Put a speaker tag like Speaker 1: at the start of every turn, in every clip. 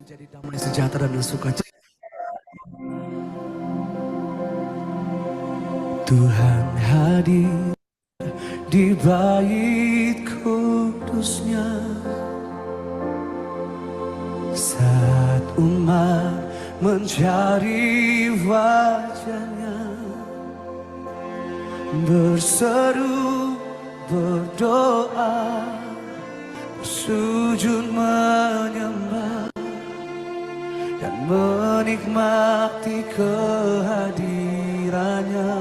Speaker 1: Jadi damai sejahtera dan sukacita. Tuhan hadir di bait kudusnya saat umat mencari wajahnya, berseru, berdoa, bersujud menyembah dan menikmati kehadirannya.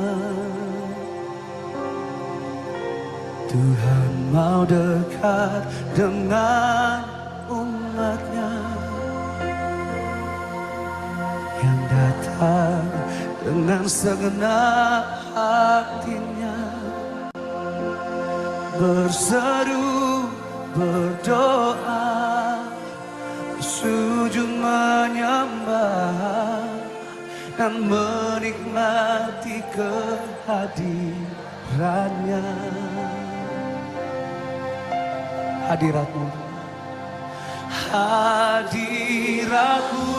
Speaker 1: Tuhan mau dekat dengan umatnya yang datang dengan segenap hatinya, berseru, berdoa, sujud menyembah dan menikmati kehadirannya. Hadiratmu, hadiratmu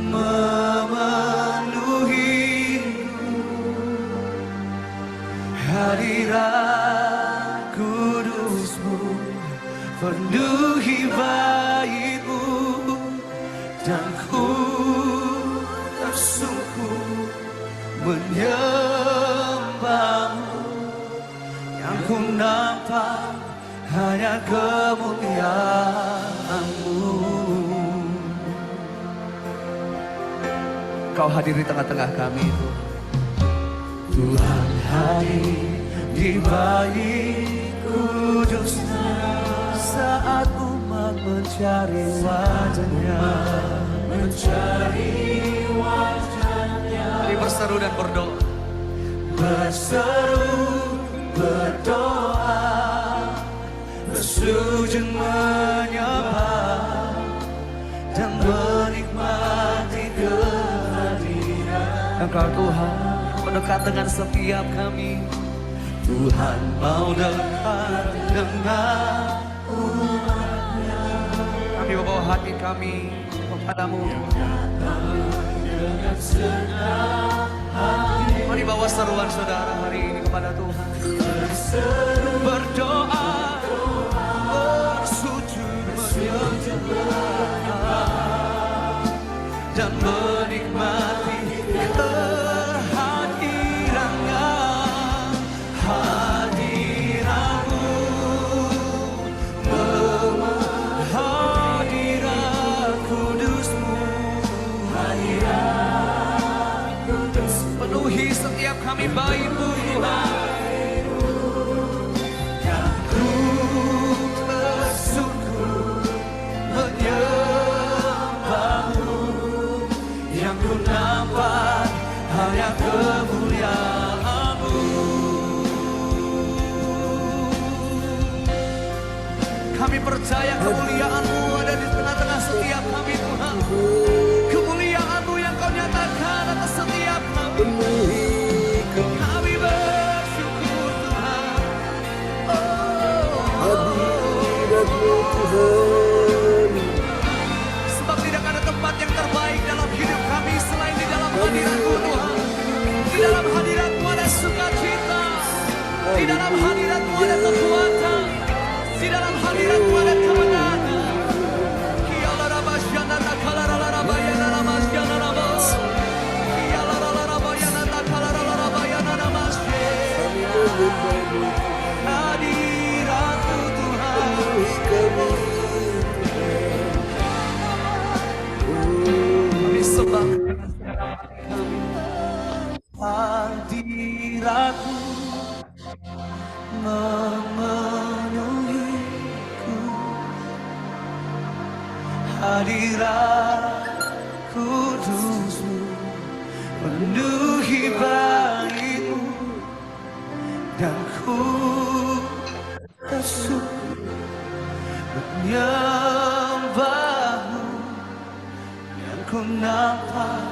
Speaker 1: memenuhiku, hadirat kudusmu penuhi baitmu, dan ku tersungkur menyembahmu. Yang ku nampak hanya kemuliaan-Mu. Kau hadir di tengah-tengah kami, Tuhan hadir di bait kudusnya saat umat mencari wajahnya, Mari berseru dan berdoa, berseru, berdoa, bersujud menyembah dan menikmati kehadiran Engkau Tuhan, mendekat dengan setiap kami. Tuhan mau dekat dengan umatnya. Kami membawa hati kami kepadamu. Mari bawa seruan saudara hari ini kepada Tuhan. Berdoa, bersujud menyembah dan menikmati kehadirannya. Hadiratmu, hadirat kudusmu, penuhi setiap kami baitmu Tuhan. Yang ku bersyukur menyembahmu, yang ku nampak hanya kemuliaan-Mu. Kami percaya kemuliaan-Mu ada di tengah-tengah setiap kami Tuhan. Kemuliaan-Mu yang Kau nyatakan atas setiap kami. Kami bersyukur Tuhan.
Speaker 2: Hadirat-Mu Tuhan.
Speaker 1: Sebab tidak ada tempat yang terbaik dalam hidup kami selain di dalam hadirat-Mu Tuhan. Di dalam hadirat-Mu ada sukacita. Di dalam hadirat-Mu ada kekuatan. Di dalam hadirat-Mu ada kemenangan. Hadirat-Mu Tuhan. Kami sembah hadirat-Mu memenuhiku, hadirat kudusmu penuhi baitmu, dan ku tersyukur menyembahmu. Yang ku nampak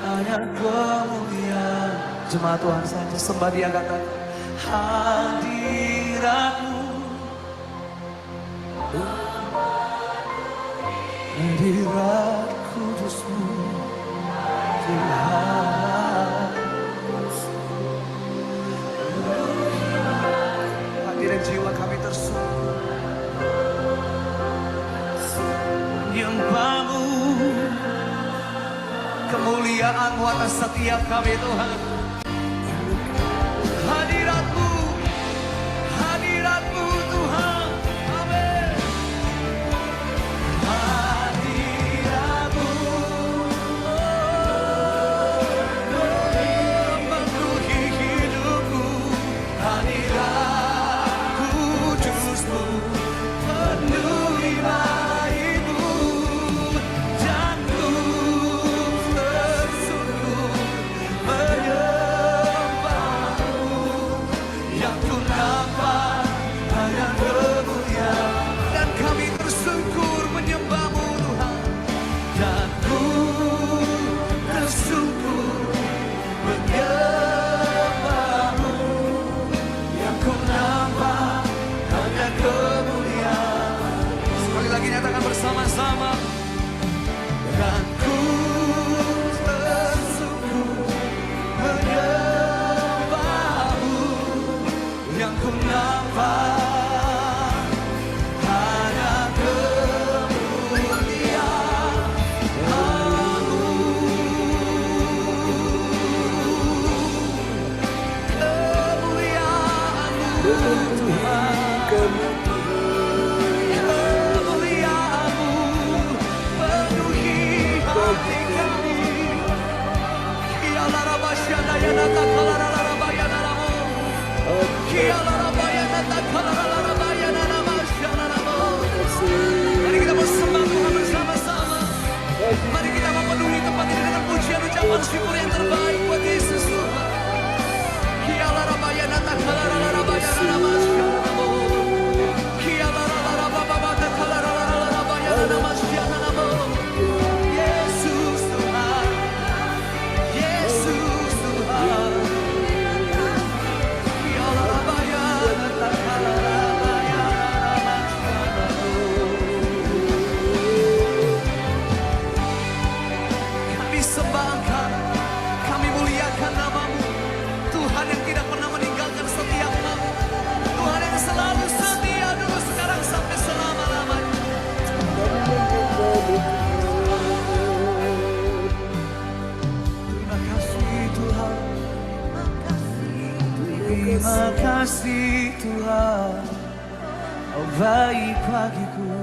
Speaker 1: hanya kemuliaan. Jemaat Tuhan saja sembah Dia, katakan hadirat-Mu hadirat kudus-Mu Tuhan. Hadirin jiwa kami tersungkur menyembah-Mu, kemuliaan-Mu atas setiap kami Tuhan. Hadirat-Mu, hadirat-Mu Tuhan. Amin. Hadirat-Mu memenuhi hidupku. Hadirat kudus-Mu penuhi baik-Mu, dan ku bersungkur menyembah-Mu. Yang ku nampak hanya kemuliaan, dan kami tersungkur menyembah-Mu Tuhan. Dan ku tersungkur menyembah-Mu. Yang ku nampak hanya kemuliaan. Sekali lagi nyatakan bersama-sama. Dan ku tersungkur menyembah-Mu. Yang ku nampak hanya kemuliaan-Mu. Kemuliaan-Mu Tuhan. Kemuliaan-Mu penuhi hati kami. Mari kita bersembah Tuhan bersama-sama. Mari kita memenuhi tempat ini dengan pujian ucapan syukur yang terbaik buat Yesus Tuhan. Yesus Tuhan, Yesus Tuhan. Kami sembahkan, kami muliakan nama-Mu, Tuhan yang tidak pernah meninggalkan setiap kami, Tuhan yang selalu setia dulu, sekarang sampai selama-lamanya. Terima kasih Tuhan, terima kasih Tuhan, oh baik bagiku.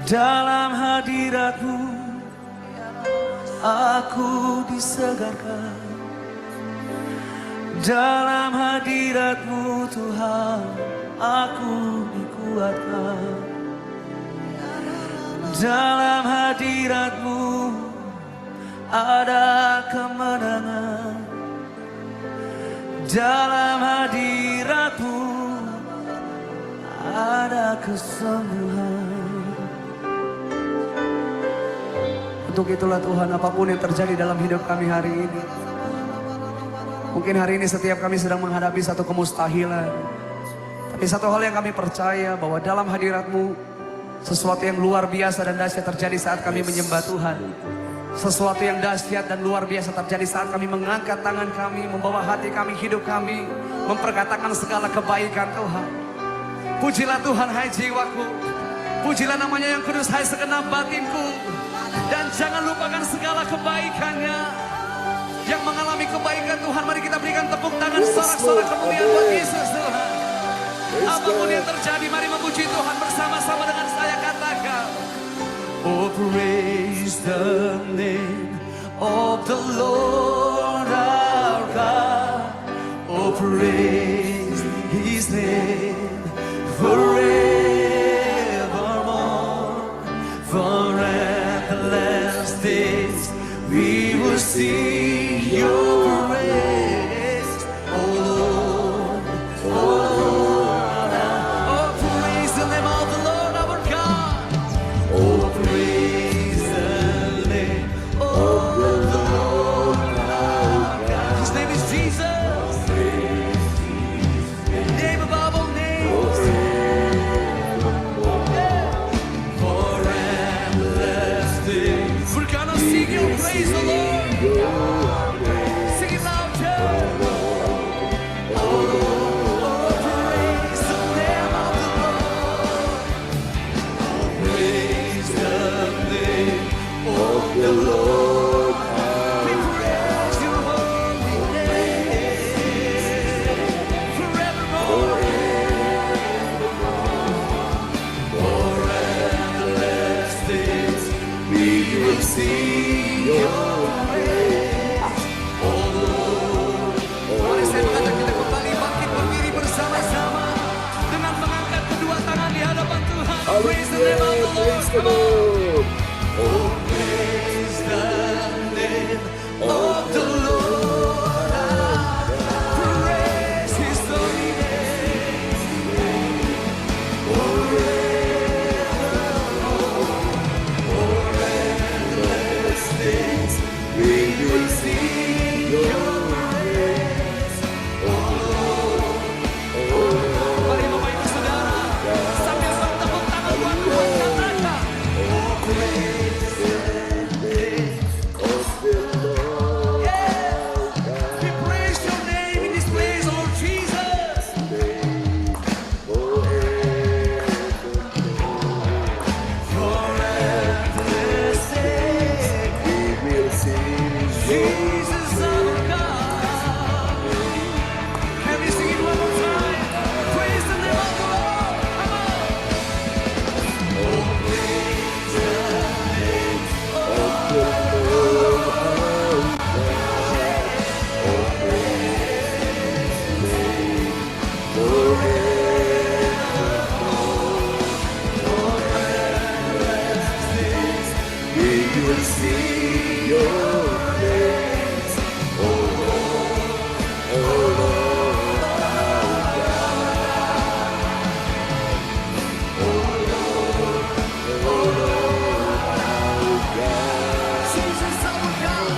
Speaker 1: Dalam hadirat-Mu aku disegarkan. Dalam hadirat-Mu Tuhan aku dikuatkan. Dalam hadirat-Mu ada kemenangan. Dalam hadirat-Mu ada kesembuhan. Untuk itulah Tuhan, apapun yang terjadi dalam hidup kami hari ini, mungkin hari ini setiap kami sedang menghadapi satu kemustahilan, tapi satu hal yang kami percaya, bahwa dalam hadirat-Mu sesuatu yang luar biasa dan dahsyat terjadi saat kami menyembah Tuhan. Sesuatu yang dahsyat dan luar biasa terjadi saat kami mengangkat tangan kami, membawa hati kami, hidup kami, memperkatakan segala kebaikan Tuhan. Pujilah Tuhan hai jiwaku, pujilah namanya yang kudus hai segenap batinku. Dan jangan lupakan segala kebaikannya. Yang mengalami kebaikan Tuhan, mari kita berikan tepuk tangan, sorak-sorak kemuliaan buat Yesus Tuhan. Apapun yang terjadi, mari memuji Tuhan bersama-sama dengan saya, katakan, oh praise the name of the Lord our God. Oh praise His name forevermore. For at the last days we will see your praise, oh Lord, oh Lord. Oh praise the name of the Lord our God. Oh praise the name of the Lord our God. His name is Jesus, name above all names. Forever Sing it loud, church. Oh, praise the name of the Lord. Praise the name of the Lord. We praise your holy name forevermore. For endless days we will sing your praise. Oh Lord. Mari saya mengajak kita kembali bangkit berdiri bersama-sama dengan mengangkat kedua tangan di hadapan Tuhan. Praise the name of the Lord. Come on. Oh, praise the name of the Lord. Praise His holy name. For endless days we will sing your praise. Oh Lord. Mari Bapak Ibu Saudara, sambil bertepuk tangan buat Tuhan, katakan, oh praise the name of the Lord. Yeah. We praise your name in this place, Lord Jesus. For endless days we will sing Jesus our God. Can we sing it one more time? Praise the name of the Lord. Come on. Oh, praise the name of the Lord. We will sing your praise, oh Lord, our God. Oh Lord, our God. Jesus our God.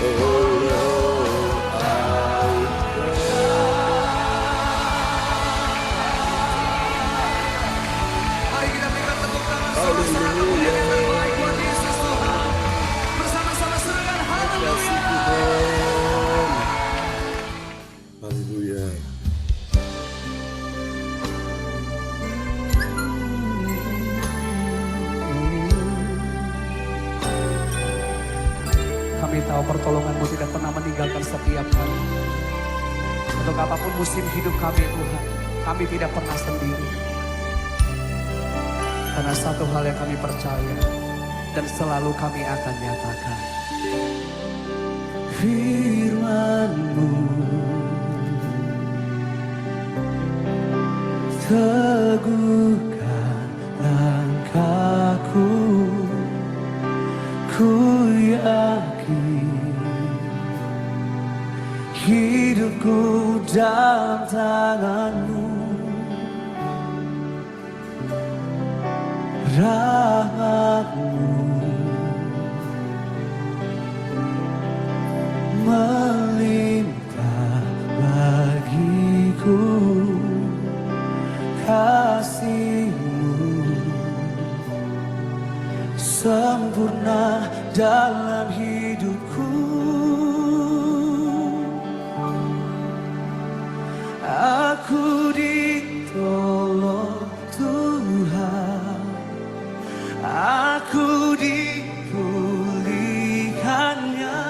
Speaker 1: Oh Lord, our God. Mari kita berikan tepuk tangan sama-sama kemuliaan yang terbaik buat Yesus Tuhan. Bersama-sama serukan haleluya.
Speaker 2: Haleluya.
Speaker 1: Kami tahu pertolongan-Mu tidak pernah meninggalkan setiap kami. Untuk apapun musim hidup kami Tuhan, kami tidak pernah sendiri. Karena satu hal yang kami percaya dan selalu kami akan nyatakan, firman-Mu teguhkan langkahku, ku yakin hidupku dalam tangan-Mu. Rahmat-Mu melimpah bagiku, kasih-Mu sempurna dalam hidupku. Aku ditolong Tuhan, aku dipulihkannya,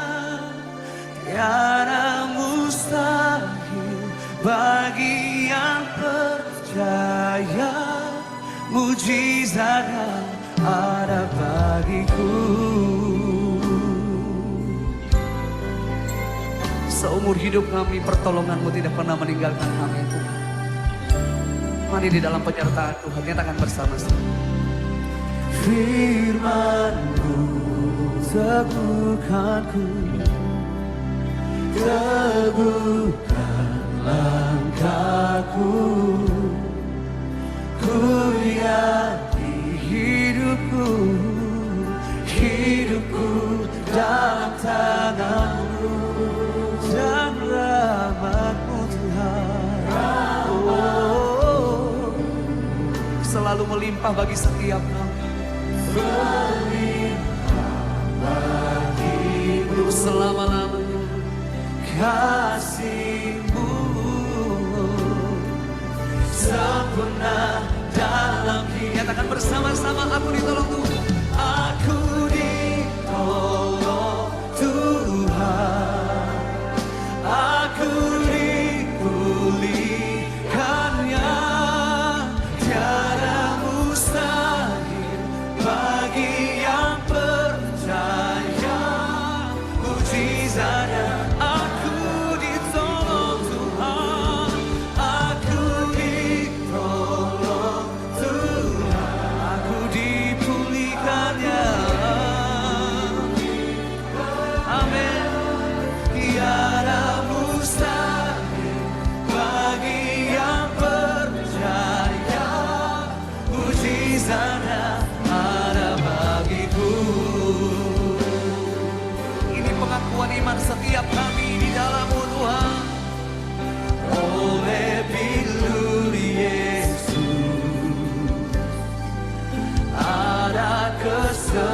Speaker 1: tiada mustahil bagi yang percaya, mujizat ada bagiku. Seumur hidup kami, pertolongan-Mu tidak pernah meninggalkan kami Tuhan. Mari di dalam penyertaan Tuhan, nyatakan bersama-sama. Firman-Mu teguhkanku, teguhkan langkahku, ku yakin hidupku, hidupku dalam tangan-Mu, dan rahmat-Mu Tuhan, oh, selalu melimpah bagi setiap kami. Melimpah untuk selama-lamanya. Kasih-Mu sempurna dalam hidup. Katakan bersama-sama, aku ditolong Tuhan. Aku ditolong Tuhan. Aku dipulihkannya. Tiada mustahil bagi yang percaya. Mujizatnya aku ditolong Tuhan. Aku ditolong Tuhan. Aku dipulihkannya. Amin. Tiada mustahil bagi yang percaya. Mujizatnya ada bagiku. Ini pengakuan iman setiap kami di dalam-Mu Tuhan. Oleh bilur Yesus ada kesembuhan.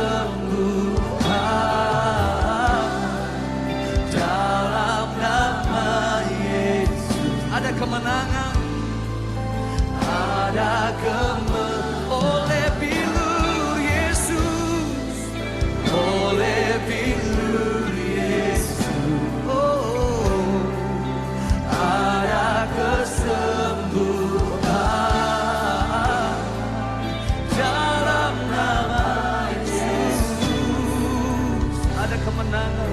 Speaker 1: Dalam nama Yesus ada kemenangan. Ada oleh bilur Yesus. Oleh bilur Yesus, oh, ada kesembuhan. Dalam nama Yesus ada kemenangan.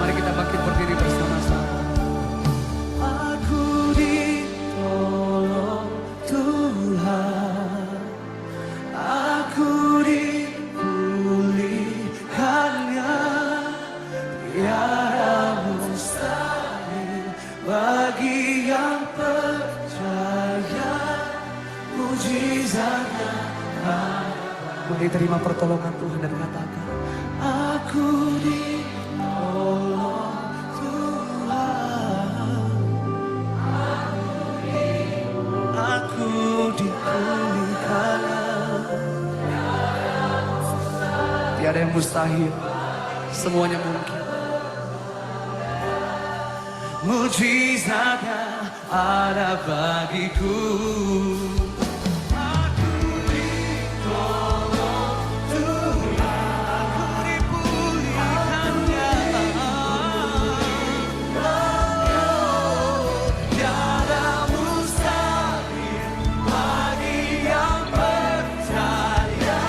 Speaker 1: Mari kita bangkit berdiri bersama-sama. Aku ditolong Tuhan. Aku dipulihkannya. Tiada mustahil bagi yang percaya. Mujizatnya. Mari terima pertolongan Tuhan dan katakan, aku ditolong Tuhan. Aku dipulihkan. Tiada yang mustahil, semuanya mungkin. Mujizatnya ada bagiku. Aku ditolong Tuhan. Aku dipulihkannya. Tiada mustahil bagi yang percaya.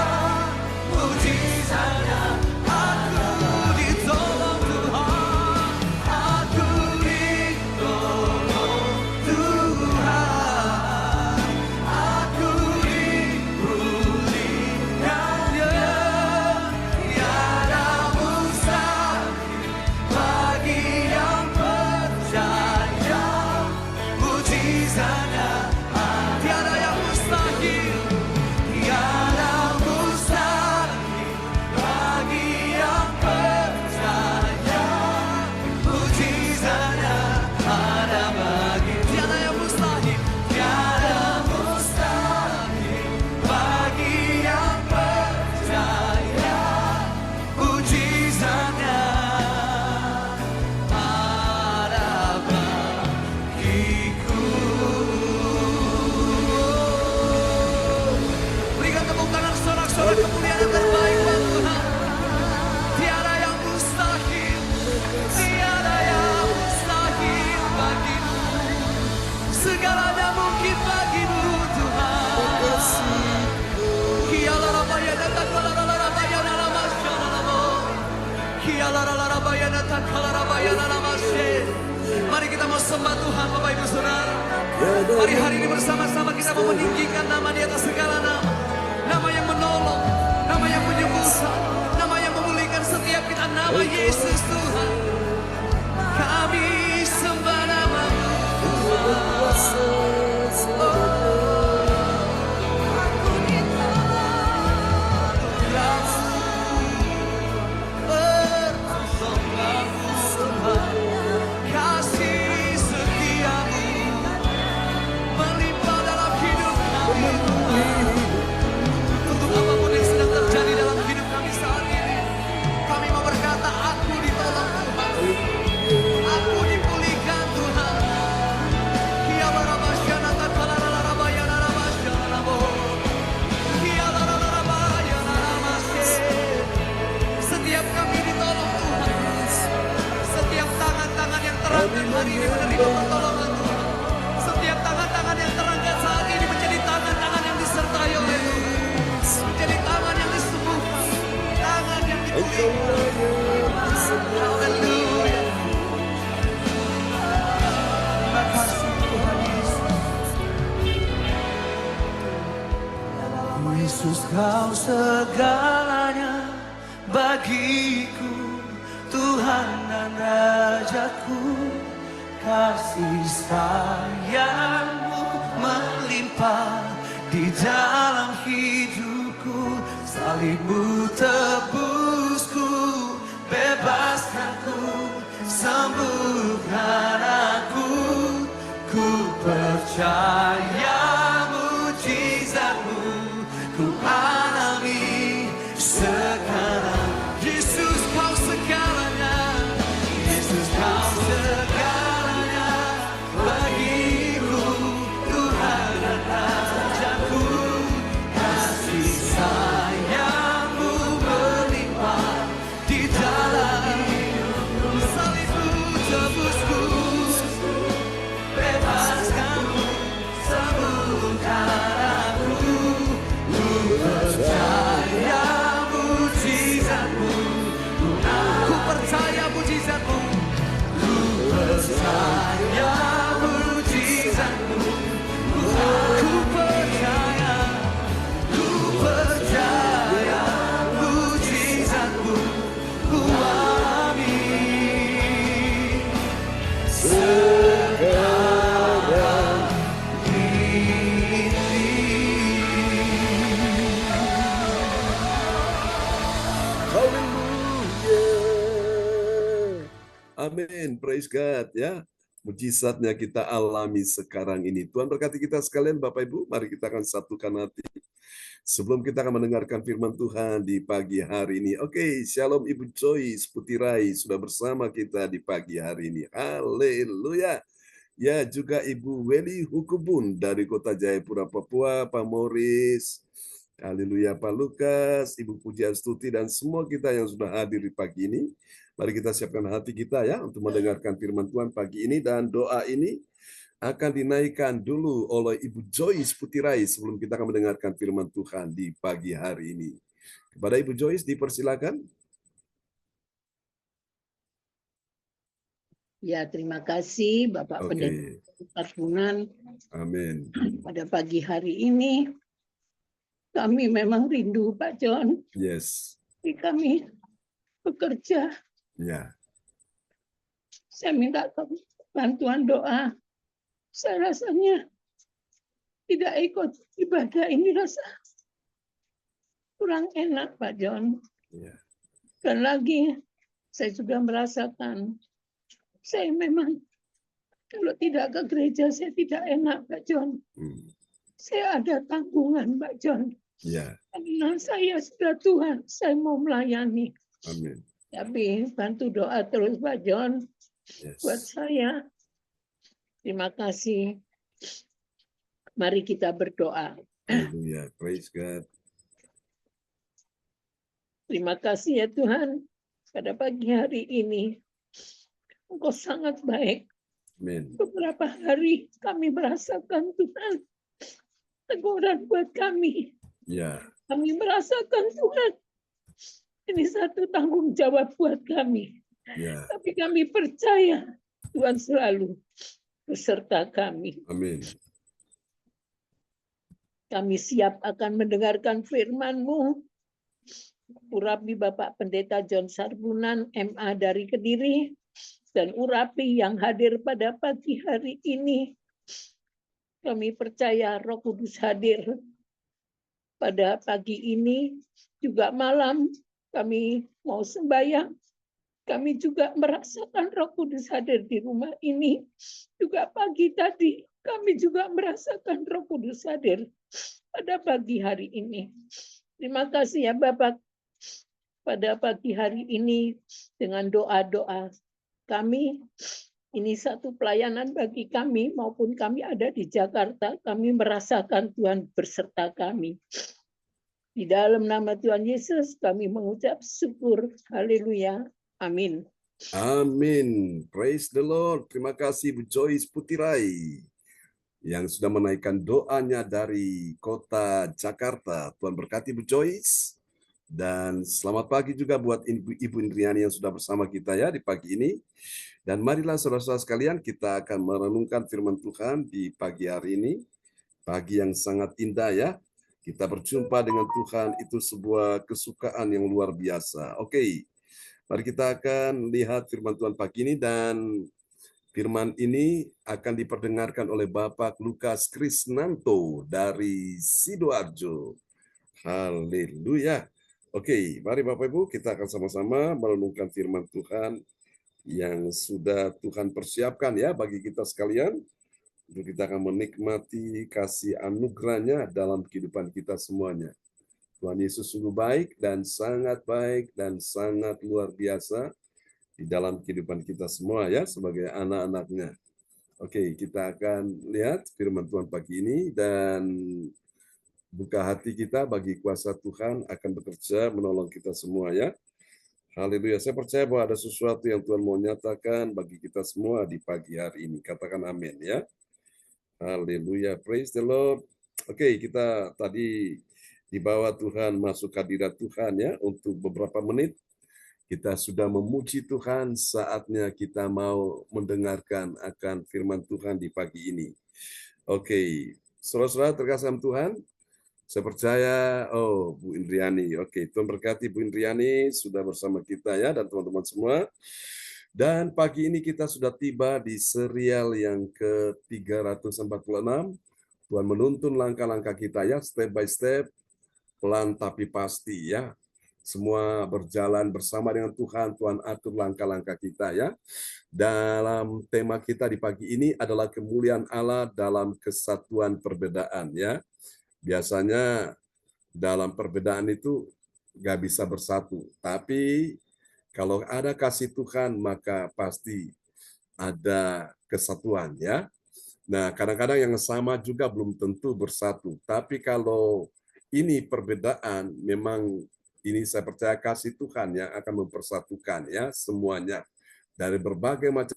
Speaker 1: Mujizatnya aku ditolong Tuhan. Aku ditolong Tuhan. Aku dipulihkannya. Tiada mustahil bagi yang percaya. Mujizatnya tiada yang mustahil. Tiada mustahil bagi yang percaya. Mujizatnya ada bagi. Tiada yang mustahil. Tiada mustahil bagi yang percaya. Mujizatnya ada bagiku. Berikan tepuk tangan sorak-sorak kemuliaan yang terbaik buat Tuhan. Tiada yang mustahil. Tiada yang mustahil bagimu. Segalanya mungkin bagimu Tuhan. Kialarabaya datang kalarabaya nama shalamo. Kialarabaya datang kalarabaya nama she. Mari kita mau sembah Tuhan Bapak Ibu Saudara. Mari hari ini bersama-sama kita mau meninggikan nama di atas segala nama. Nama yang menolong, nama yang menyembuhkan, nama yang memulihkan setiap kita. Nama Yesus Tuhan. Kami sembah nama-Mu Tuhan. Aku ditolong Tuhan. Bersama-Mu Tuhan. Kasih setia-Mu melimpah dalam hidup kami. Untuk apapun yang sedang Yesus kau segalanya bagiku, Tuhan dan Rajaku. Kasih sayang-Mu melimpah di dalam hidupku. Salib-Mu tebusku, bebaskanku, sembuhkan aku. Ku percaya mujizat-Mu, ku alami sekarang. Yesus kau segalanya, Yesus kau segalanya bagiku, Tuhan dan Rajaku. Kasih sayang-Mu melimpah di dalam hidupku. Salib-Mu tebusku, bebaskanku, sembuhkan aku. Ku percaya mujizat-Mu, ku percaya mujizat-Mu, ku percaya mujizat-Mu, ku percaya, ku percaya mujizat-Mu, ku alami sekarang ini.
Speaker 2: Haleluya. Amin. Praise God ya. Mujizatnya kita alami sekarang ini. Tuhan berkati kita sekalian Bapak Ibu. Mari kita akan satukan hati. Sebelum kita akan mendengarkan firman Tuhan di pagi hari ini. Oke, Shalom Ibu Joyce Putirai sudah bersama kita di pagi hari ini. Haleluya. Ya, juga Ibu Weli Hukubun dari Kota Jayapura, Papua, Pak Morris. Haleluya, Pak Lukas, Ibu Pujiastuti, dan semua kita yang sudah hadir di pagi ini. Mari kita siapkan hati kita ya untuk mendengarkan firman Tuhan pagi ini, dan doa ini akan dinaikkan dulu oleh Ibu Joyce Putirai sebelum kita akan mendengarkan firman Tuhan di pagi hari ini. Kepada Ibu Joyce dipersilakan.
Speaker 3: Ya, terima kasih Bapak Pendeta
Speaker 2: Oke,
Speaker 3: Sarbunan.
Speaker 2: amin.
Speaker 3: Pada pagi hari ini kami memang rindu Pak John.
Speaker 2: Yes,
Speaker 3: Tapi kami bekerja.
Speaker 2: ya,
Speaker 3: Saya minta bantuan doa. Saya rasanya tidak ikut ibadah ini, rasa kurang enak Pak John.
Speaker 2: ya.
Speaker 3: Dan lagi saya juga merasakan saya memang kalau tidak ke gereja saya tidak enak Pak John. Saya ada tanggungan Pak John.
Speaker 2: Ya,
Speaker 3: Karena saya sudah Tuhan, saya mau melayani.
Speaker 2: amin.
Speaker 3: Tapi bantu doa terus Pak John buat
Speaker 2: Yes.
Speaker 3: saya. Terima kasih. Mari kita berdoa.
Speaker 2: Haleluya, praise God.
Speaker 3: Terima kasih ya Tuhan. Pada pagi hari ini, Engkau sangat baik.
Speaker 2: Amin.
Speaker 3: Beberapa hari kami merasakan Tuhan teguran buat kami.
Speaker 2: Ya,
Speaker 3: Kami merasakan Tuhan. Ini satu tanggung jawab buat kami.
Speaker 2: ya,
Speaker 3: Tapi kami percaya Tuhan selalu beserta kami.
Speaker 2: amin.
Speaker 3: Kami siap akan mendengarkan firman-Mu. Urapi Bapak Pendeta John Sarbunan, MA dari Kediri, dan urapi yang hadir pada pagi hari ini. Kami percaya Roh Kudus hadir pada pagi ini, juga malam kami mau sembahyang. Kami juga merasakan Roh Kudus hadir di rumah ini. Juga pagi tadi kami juga merasakan Roh Kudus hadir pada pagi hari ini. Terima kasih ya Bapak. Pada pagi hari ini dengan doa-doa kami, ini satu pelayanan bagi kami maupun kami ada di Jakarta, kami merasakan Tuhan berserta kami. Di dalam nama Tuhan Yesus kami mengucap syukur. Haleluya. Amin.
Speaker 2: Amin. Praise the Lord. Terima kasih Bu Joyce Putirai yang sudah menaikkan doanya dari kota Jakarta. Tuhan berkati Bu Joyce. Dan selamat pagi juga buat Ibu Indriani yang sudah bersama kita ya di pagi ini. Dan marilah saudara-saudara sekalian, kita akan merenungkan firman Tuhan di pagi hari ini. Pagi yang sangat indah ya. Kita berjumpa dengan Tuhan itu sebuah kesukaan yang luar biasa. Oke, mari kita akan lihat firman Tuhan pagi ini, dan firman ini akan diperdengarkan oleh Bapak Lukas Krisnanto dari Sidoarjo. Haleluya. Oke, mari Bapak Ibu, kita akan sama-sama merenungkan firman Tuhan yang sudah Tuhan persiapkan ya bagi kita sekalian. Untuk kita akan menikmati kasih anugerahnya dalam kehidupan kita semuanya. Tuhan Yesus sungguh baik dan sangat luar biasa di dalam kehidupan kita semua ya sebagai anak-anaknya. Oke, kita akan lihat firman Tuhan pagi ini dan buka hati kita bagi kuasa Tuhan akan bekerja menolong kita semua ya. Haleluya. Saya percaya bahwa ada sesuatu yang Tuhan mau nyatakan bagi kita semua di pagi hari ini. Katakan amin ya. Haleluya, praise the Lord. Oke, kita tadi dibawa Tuhan masuk hadirat Tuhan ya untuk beberapa menit. Kita sudah memuji Tuhan, saatnya kita mau mendengarkan akan firman Tuhan di pagi ini. Oke, saudara-saudara terkasih dalam Tuhan, saya percaya, Bu Indriani. Oke, Tuhan berkati Bu Indriani sudah bersama kita ya dan teman-teman semua. Dan pagi ini kita sudah tiba di serial yang ke-346. Tuhan menuntun langkah-langkah kita ya, step by step, pelan tapi pasti ya. Semua berjalan bersama dengan Tuhan, Tuhan atur langkah-langkah kita ya. Dalam tema kita di pagi ini adalah kemuliaan Allah dalam kesatuan perbedaan ya. Biasanya dalam perbedaan itu nggak bisa bersatu, tapi kalau ada kasih Tuhan, maka pasti ada kesatuan ya. Nah, kadang-kadang yang sama juga belum tentu bersatu. Tapi kalau ini perbedaan, memang ini saya percaya kasih Tuhan yang akan mempersatukan ya semuanya. Dari berbagai macam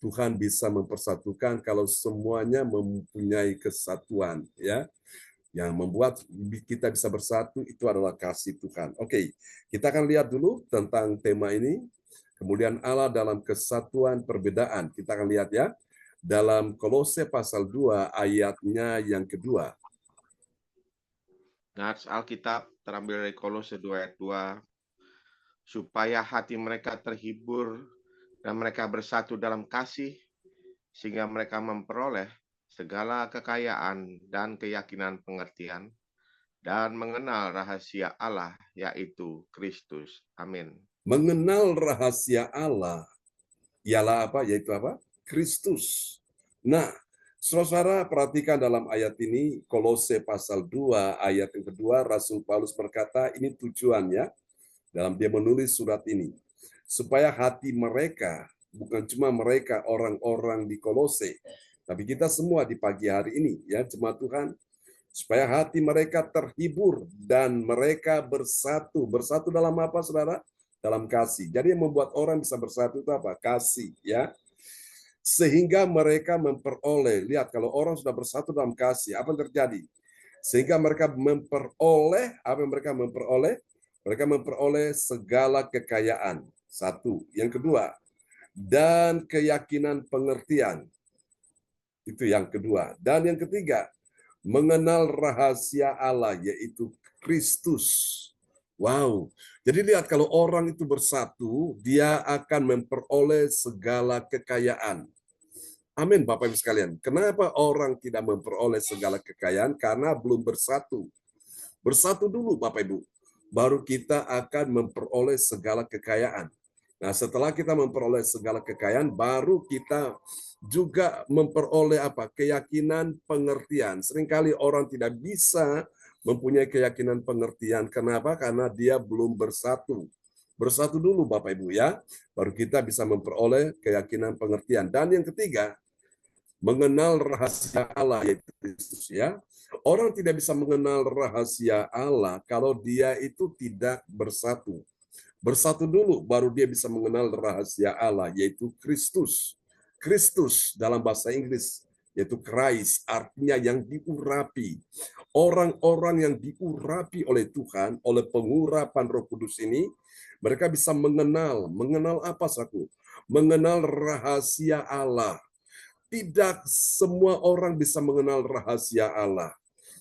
Speaker 2: Tuhan bisa mempersatukan kalau semuanya mempunyai kesatuan ya. Yang membuat kita bisa bersatu itu adalah kasih Tuhan. Oke, kita akan lihat dulu tentang tema ini. Kemuliaan Allah dalam kesatuan perbedaan. Kita akan lihat ya. Dalam Kolose pasal 2 ayatnya yang kedua.
Speaker 4: Nats Alkitab terambil dari Kolose 2 ayat 2. Supaya hati mereka terhibur dan mereka bersatu dalam kasih, sehingga mereka memperoleh segala kekayaan dan keyakinan pengertian, dan mengenal rahasia Allah, yaitu Kristus. Amin.
Speaker 2: Mengenal rahasia Allah, ialah apa? Yaitu apa? Kristus. Nah, saudara perhatikan dalam ayat ini, Kolose pasal 2 ayat yang kedua, Rasul Paulus berkata, ini tujuannya, dalam dia menulis surat ini, supaya hati mereka, bukan cuma mereka orang-orang di Kolose, tapi kita semua di pagi hari ini, ya jemaat Tuhan, supaya hati mereka terhibur dan mereka bersatu. Bersatu dalam apa, saudara? Dalam kasih. Jadi yang membuat orang bisa bersatu itu apa? Kasih, ya. Sehingga mereka memperoleh. Lihat, kalau orang sudah bersatu dalam kasih, apa yang terjadi? Sehingga mereka memperoleh, apa yang mereka memperoleh? Mereka memperoleh segala kekayaan. Satu. Yang kedua, dan keyakinan pengertian. Itu yang kedua. Dan yang ketiga, mengenal rahasia Allah, yaitu Kristus. Wow. Jadi lihat, kalau orang itu bersatu, dia akan memperoleh segala kekayaan. Amin, Bapak Ibu sekalian. Kenapa orang tidak memperoleh segala kekayaan? Karena belum bersatu. Bersatu dulu, Bapak Ibu. Baru kita akan memperoleh segala kekayaan. Nah, setelah kita memperoleh segala kekayaan, baru kita juga memperoleh apa? Keyakinan pengertian. Seringkali orang tidak bisa mempunyai keyakinan pengertian. Kenapa? Karena dia belum bersatu. Bersatu dulu Bapak Ibu ya. Baru kita bisa memperoleh keyakinan pengertian. Dan yang ketiga, mengenal rahasia Allah, yaitu Kristus ya. Orang tidak bisa mengenal rahasia Allah kalau dia itu tidak bersatu. Bersatu dulu, baru dia bisa mengenal rahasia Allah, yaitu Kristus. Kristus dalam bahasa Inggris, yaitu Christ, artinya yang diurapi. Orang-orang yang diurapi oleh Tuhan, oleh pengurapan Roh Kudus ini, mereka bisa mengenal apa saku? Mengenal rahasia Allah. tidak semua orang bisa mengenal rahasia Allah.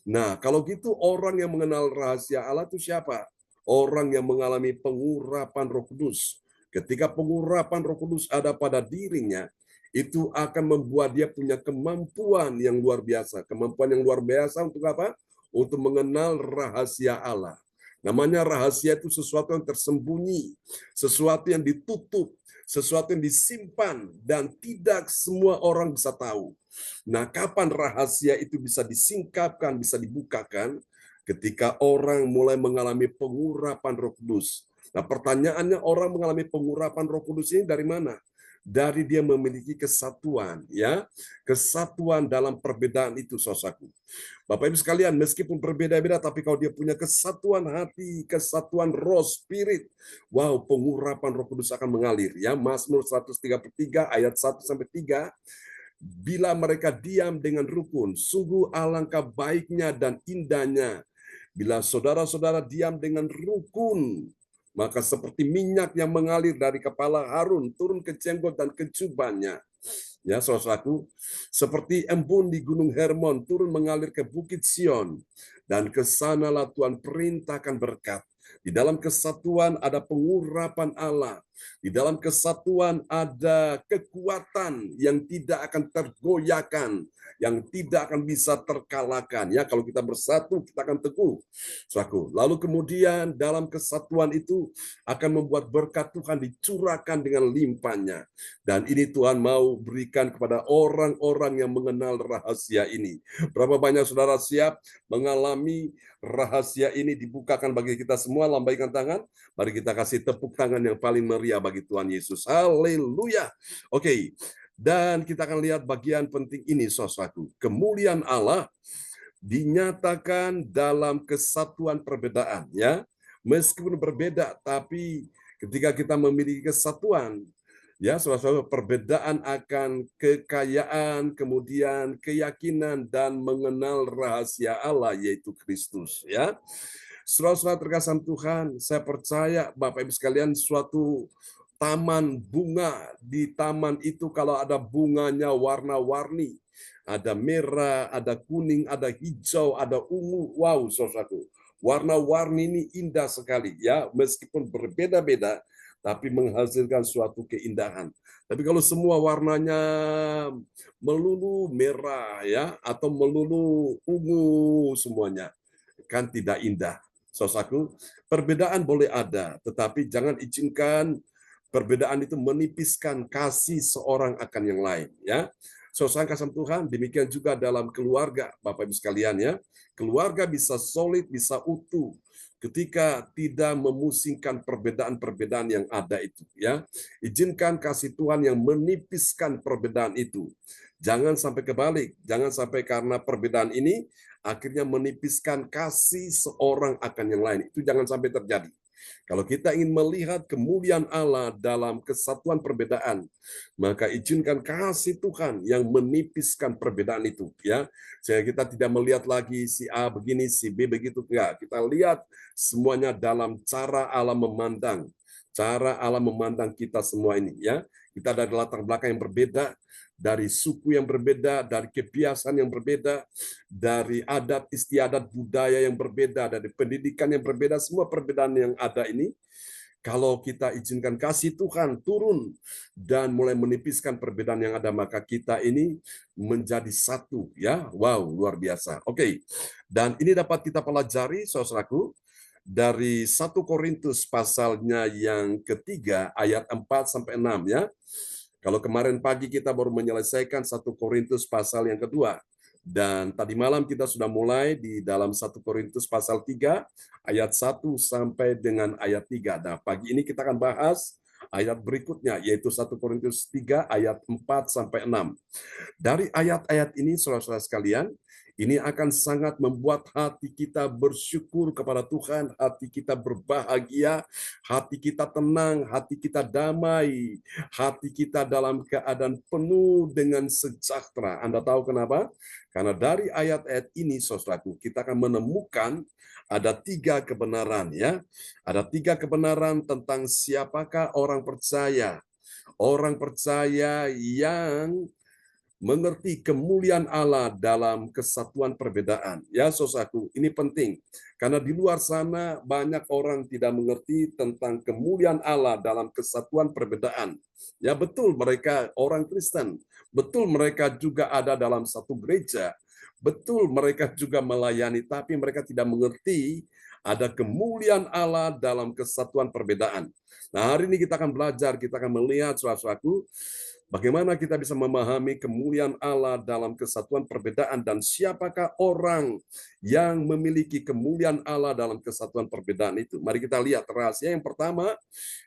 Speaker 2: Nah, kalau gitu orang yang mengenal rahasia Allah itu siapa? Orang yang mengalami pengurapan Roh Kudus. Ketika pengurapan Roh Kudus ada pada dirinya, itu akan membuat dia punya kemampuan yang luar biasa. Kemampuan yang luar biasa untuk apa? Untuk mengenal rahasia Allah. Namanya rahasia itu sesuatu yang tersembunyi, sesuatu yang ditutup, sesuatu yang disimpan, dan tidak semua orang bisa tahu. Nah, kapan rahasia itu bisa disingkapkan, bisa dibukakan? Ketika orang mulai mengalami pengurapan Roh Kudus. Nah, pertanyaannya, orang mengalami pengurapan Roh Kudus ini dari mana? Dari dia memiliki kesatuan, ya, kesatuan dalam perbedaan itu, saudaraku. Bapak Ibu sekalian, meskipun berbeda-beda, tapi kalau dia punya kesatuan hati, kesatuan roh, spirit, wow, pengurapan Roh Kudus akan mengalir. Ya, Mazmur 133 ayat 1-3, bila mereka diam dengan rukun, sungguh alangkah baiknya dan indahnya. Bila saudara-saudara diam dengan rukun, maka seperti minyak yang mengalir dari kepala Harun turun ke jenggot dan ke jubahnya. Ya, saudaraku, seperti embun di Gunung Hermon turun mengalir ke Bukit Sion, dan ke sanalah Tuhan perintahkan berkat. Di dalam kesatuan ada pengurapan Allah. Di dalam kesatuan ada kekuatan yang tidak akan tergoyahkan, yang tidak akan bisa terkalahkan. Ya, kalau kita bersatu, kita akan teguh. Saudaraku. Lalu kemudian dalam kesatuan itu akan membuat berkat Tuhan dicurahkan dengan limpahnya. Dan ini Tuhan mau berikan kepada orang-orang yang mengenal rahasia ini. Berapa banyak saudara siap mengalami rahasia ini dibukakan bagi kita semua? Lambaikan tangan. Mari kita kasih tepuk tangan yang paling meriah bagi Tuhan Yesus. Haleluya. Oke. Dan kita akan lihat bagian penting ini, saudaraku. Kemuliaan Allah dinyatakan dalam kesatuan perbedaan, ya. Meskipun berbeda, tapi ketika kita memiliki kesatuan, ya, saudara-saudara, perbedaan akan kekayaan, kemudian keyakinan dan mengenal rahasia Allah, yaitu Kristus, ya. Saudara-saudara terkasih Tuhan, saya percaya Bapak Ibu sekalian, suatu taman bunga, di taman itu kalau ada bunganya warna-warni, ada merah, ada kuning, ada hijau, ada ungu. Wow, saudaraku, warna-warni ini indah sekali, ya, meskipun berbeda-beda, tapi menghasilkan suatu keindahan. Tapi kalau semua warnanya melulu merah, ya, atau melulu ungu semuanya, kan tidak indah. Saudaraku, perbedaan boleh ada, tetapi jangan izinkan perbedaan itu menipiskan kasih seorang akan yang lain, ya. Saudara kasih Tuhan, demikian juga dalam keluarga, Bapak Ibu sekalian, ya. Keluarga bisa solid, bisa utuh ketika tidak memusingkan perbedaan-perbedaan yang ada itu, ya. Izinkan kasih Tuhan yang menipiskan perbedaan itu. Jangan sampai kebalik, jangan sampai karena perbedaan ini akhirnya menipiskan kasih seorang akan yang lain. Itu jangan sampai terjadi. Kalau kita ingin melihat kemuliaan Allah dalam kesatuan perbedaan, maka izinkan kasih Tuhan yang menipiskan perbedaan itu, ya. Sehingga kita tidak melihat lagi si A begini, si B begitu, enggak. Kita lihat semuanya dalam cara Allah memandang. Cara Allah memandang kita semua ini, ya. Kita dari latar belakang yang berbeda, dari suku yang berbeda, dari kebiasaan yang berbeda, dari adat istiadat budaya yang berbeda, dari pendidikan yang berbeda, semua perbedaan yang ada ini, kalau kita izinkan kasih Tuhan turun dan mulai menipiskan perbedaan yang ada, maka kita ini menjadi satu, ya. Wow, luar biasa. Oke. Dan ini dapat kita pelajari, saudaraku, dari 1 Korintus pasalnya yang ketiga ayat 4-6, ya. Kalau kemarin pagi kita baru menyelesaikan 1 Korintus pasal yang kedua. Dan tadi malam kita sudah mulai di dalam 1 Korintus pasal 3 ayat 1 sampai dengan ayat 3. Nah, pagi ini kita akan bahas ayat berikutnya, yaitu 1 Korintus 3 ayat 4-6. Dari ayat-ayat ini, saudara-saudara sekalian, ini akan sangat membuat hati kita bersyukur kepada Tuhan, hati kita berbahagia, hati kita tenang, hati kita damai, hati kita dalam keadaan penuh dengan sejahtera. Anda tahu kenapa? Karena dari ayat-ayat ini, saudaraku, kita akan menemukan ada 3 kebenaran, ya. Ada 3 kebenaran tentang siapakah orang percaya. Orang percaya yang mengerti kemuliaan Allah dalam kesatuan perbedaan. Ya, saudaraku, ini penting. Karena di luar sana banyak orang tidak mengerti tentang kemuliaan Allah dalam kesatuan perbedaan. Ya, betul mereka orang Kristen. Betul mereka juga ada dalam satu gereja. Betul mereka juga melayani, tapi mereka tidak mengerti ada kemuliaan Allah dalam kesatuan perbedaan. Nah, hari ini kita akan belajar, kita akan melihat saudaraku, bagaimana kita bisa memahami kemuliaan Allah dalam kesatuan perbedaan dan siapakah orang yang memiliki kemuliaan Allah dalam kesatuan perbedaan itu. Mari kita lihat rahasia yang pertama,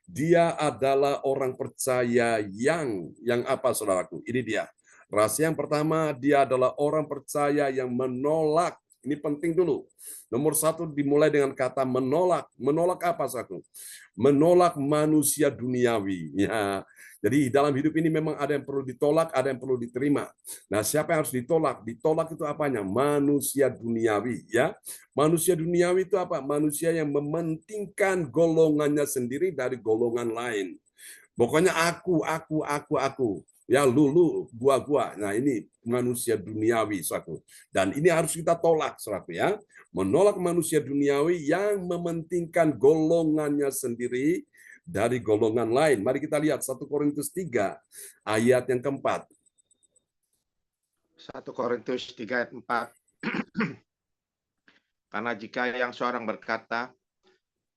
Speaker 2: dia adalah orang percaya yang apa saudaraku? Ini dia. Rahasia yang pertama, dia adalah orang percaya yang menolak. Ini penting dulu. Nomor satu dimulai dengan kata menolak. Menolak apa saudaraku? Menolak manusia duniawi. Ya. Jadi dalam hidup ini memang ada yang perlu ditolak, ada yang perlu diterima. Nah, siapa yang harus ditolak? Ditolak itu apanya? Manusia duniawi, ya. Manusia duniawi itu apa? Manusia yang mementingkan golongannya sendiri dari golongan lain. Pokoknya aku. Ya, lu, gua. Nah, ini manusia duniawi, saudaraku. Dan ini harus kita tolak, saudaraku, ya. Menolak manusia duniawi yang mementingkan golongannya sendiri dari golongan lain. Mari kita lihat 1 Korintus 3 ayat yang keempat.
Speaker 4: 1 Korintus 3 ayat 4. Karena jika yang seorang berkata,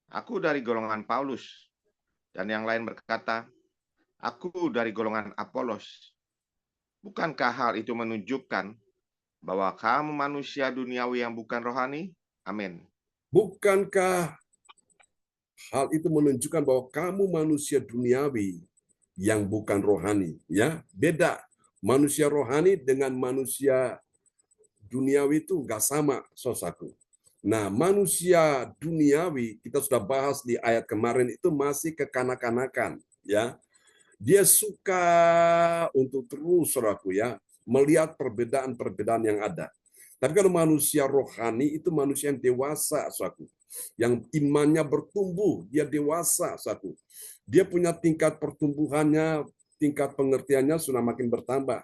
Speaker 4: aku dari golongan Paulus, dan yang lain berkata, aku dari golongan Apolos, bukankah hal itu menunjukkan bahwa kamu manusia duniawi yang bukan rohani? Amin.
Speaker 2: Bukankah hal itu menunjukkan bahwa kamu manusia duniawi yang bukan rohani? Ya, beda. Manusia rohani dengan manusia duniawi itu nggak sama, saudaraku. Nah, manusia duniawi kita sudah bahas di ayat kemarin itu masih kekanak-kanakan, ya. Dia suka untuk terus, saudaraku, ya, melihat perbedaan-perbedaan yang ada. Tapi kalau manusia rohani itu manusia yang dewasa, saudaraku, yang imannya bertumbuh, dia dewasa, saudaraku. Dia punya tingkat pertumbuhannya, tingkat pengertiannya sudah makin bertambah.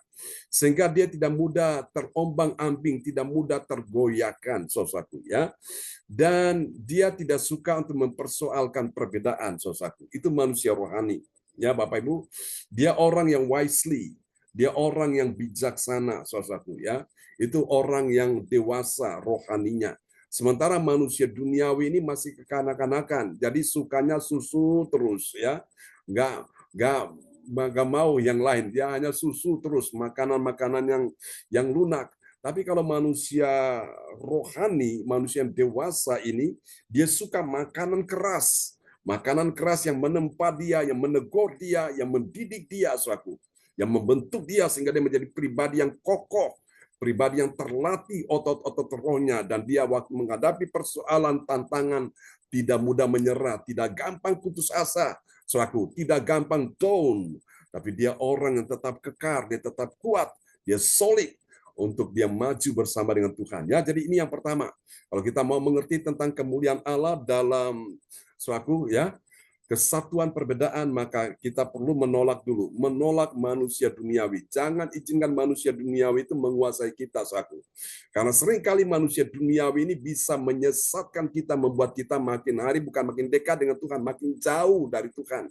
Speaker 2: Sehingga dia tidak mudah terombang-ambing, tidak mudah tergoyahkan, saudaraku, ya. Dan dia tidak suka untuk mempersoalkan perbedaan, saudaraku. Itu manusia rohani. Ya, Bapak Ibu, dia orang yang wisely, dia orang yang bijaksana, saudaraku, ya. Itu orang yang dewasa rohaninya. Sementara manusia duniawi ini masih kekanak-kanakan, jadi sukanya susu terus, ya. Nggak mau yang lain, dia hanya susu terus, makanan-makanan yang lunak. Tapi kalau manusia rohani, manusia yang dewasa ini, dia suka makanan keras. Makanan keras yang menempa dia, yang menegur dia, yang mendidik dia, saudaraku. Yang membentuk dia sehingga dia menjadi pribadi yang kokoh, pribadi yang terlatih otot-otot rohnya, dan dia waktu menghadapi persoalan, tantangan, tidak mudah menyerah, tidak gampang putus asa, saudaraku, tidak gampang down, tapi dia orang yang tetap kekar, dia tetap kuat, dia solid untuk dia maju bersama dengan Tuhan. Ya, jadi ini yang pertama. Kalau kita mau mengerti tentang kemuliaan Allah dalam saudaraku, ya, kesatuan perbedaan, maka kita perlu menolak dulu, menolak manusia duniawi. Jangan izinkan manusia duniawi itu menguasai kita, saudaraku. Karena seringkali manusia duniawi ini bisa menyesatkan kita, membuat kita makin hari bukan makin dekat dengan Tuhan, makin jauh dari Tuhan.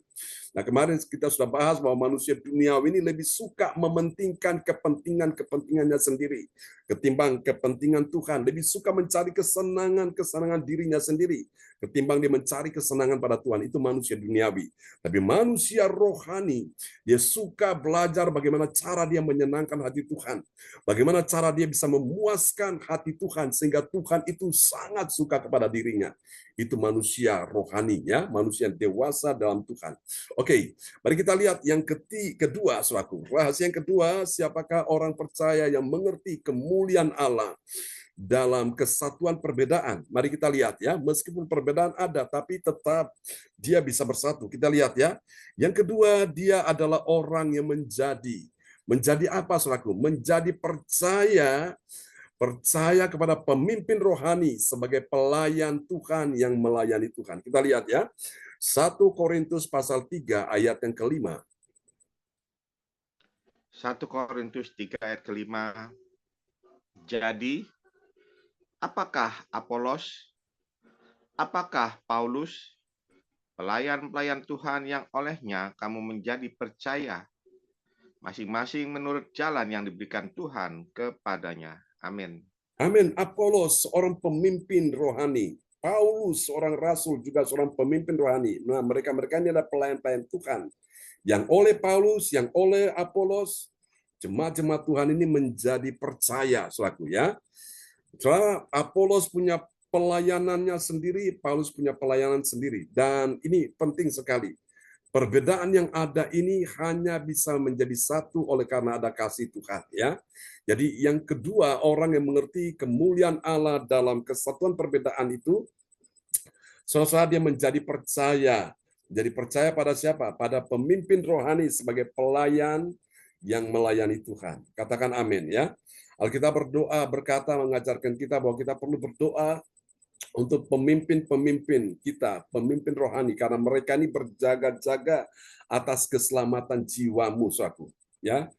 Speaker 2: Nah, kemarin kita sudah bahas bahwa manusia duniawi ini lebih suka mementingkan kepentingannya sendiri ketimbang kepentingan Tuhan, lebih suka mencari kesenangan dirinya sendiri ketimbang dia mencari kesenangan pada Tuhan. Itu manusia duniawi. Tapi manusia rohani, dia suka belajar bagaimana cara dia menyenangkan hati Tuhan, bagaimana cara dia bisa memuaskan hati Tuhan sehingga Tuhan itu sangat suka kepada dirinya. Itu manusia rohani, ya, manusia dewasa dalam Tuhan. Oke, mari kita lihat yang kedua, saudaraku. Rahasia yang kedua, siapakah orang percaya yang mengerti kemuliaan Allah dalam kesatuan perbedaan? Mari kita lihat, ya, meskipun perbedaan ada, tapi tetap dia bisa bersatu. Kita lihat, ya. Yang kedua, dia adalah orang yang menjadi apa, saudaraku? Menjadi percaya kepada pemimpin rohani sebagai pelayan Tuhan yang melayani Tuhan. Kita lihat, ya. 1 Korintus pasal 3 ayat yang kelima.
Speaker 4: 1 Korintus 3 ayat ke-5. Jadi, apakah Apolos? Apakah Paulus? Pelayan-pelayan Tuhan yang olehnya kamu menjadi percaya, masing-masing menurut jalan yang diberikan Tuhan kepadanya. Amin.
Speaker 2: Amin. Apolos seorang pemimpin rohani. Paulus seorang rasul juga seorang pemimpin rohani. Nah, mereka-mereka ini adalah pelayan-pelayan Tuhan. Yang oleh Paulus, yang oleh Apolos, jemaat-jemaat Tuhan ini menjadi percaya, saudaraku ya. Soalnya Apolos punya pelayanannya sendiri, Paulus punya pelayanan sendiri. Dan ini penting sekali. Perbedaan yang ada ini hanya bisa menjadi satu oleh karena ada kasih Tuhan, ya. Jadi yang kedua, orang yang mengerti kemuliaan Allah dalam kesatuan perbedaan itu, suatu saat dia menjadi percaya. Jadi percaya pada siapa? Pada pemimpin rohani sebagai pelayan yang melayani Tuhan. Katakan amin ya. Alkitab berdoa berkata mengajarkan kita bahwa kita perlu berdoa untuk pemimpin-pemimpin kita, pemimpin rohani, karena mereka ini berjaga-jaga atas keselamatan jiwamu, saudaraku. Ya,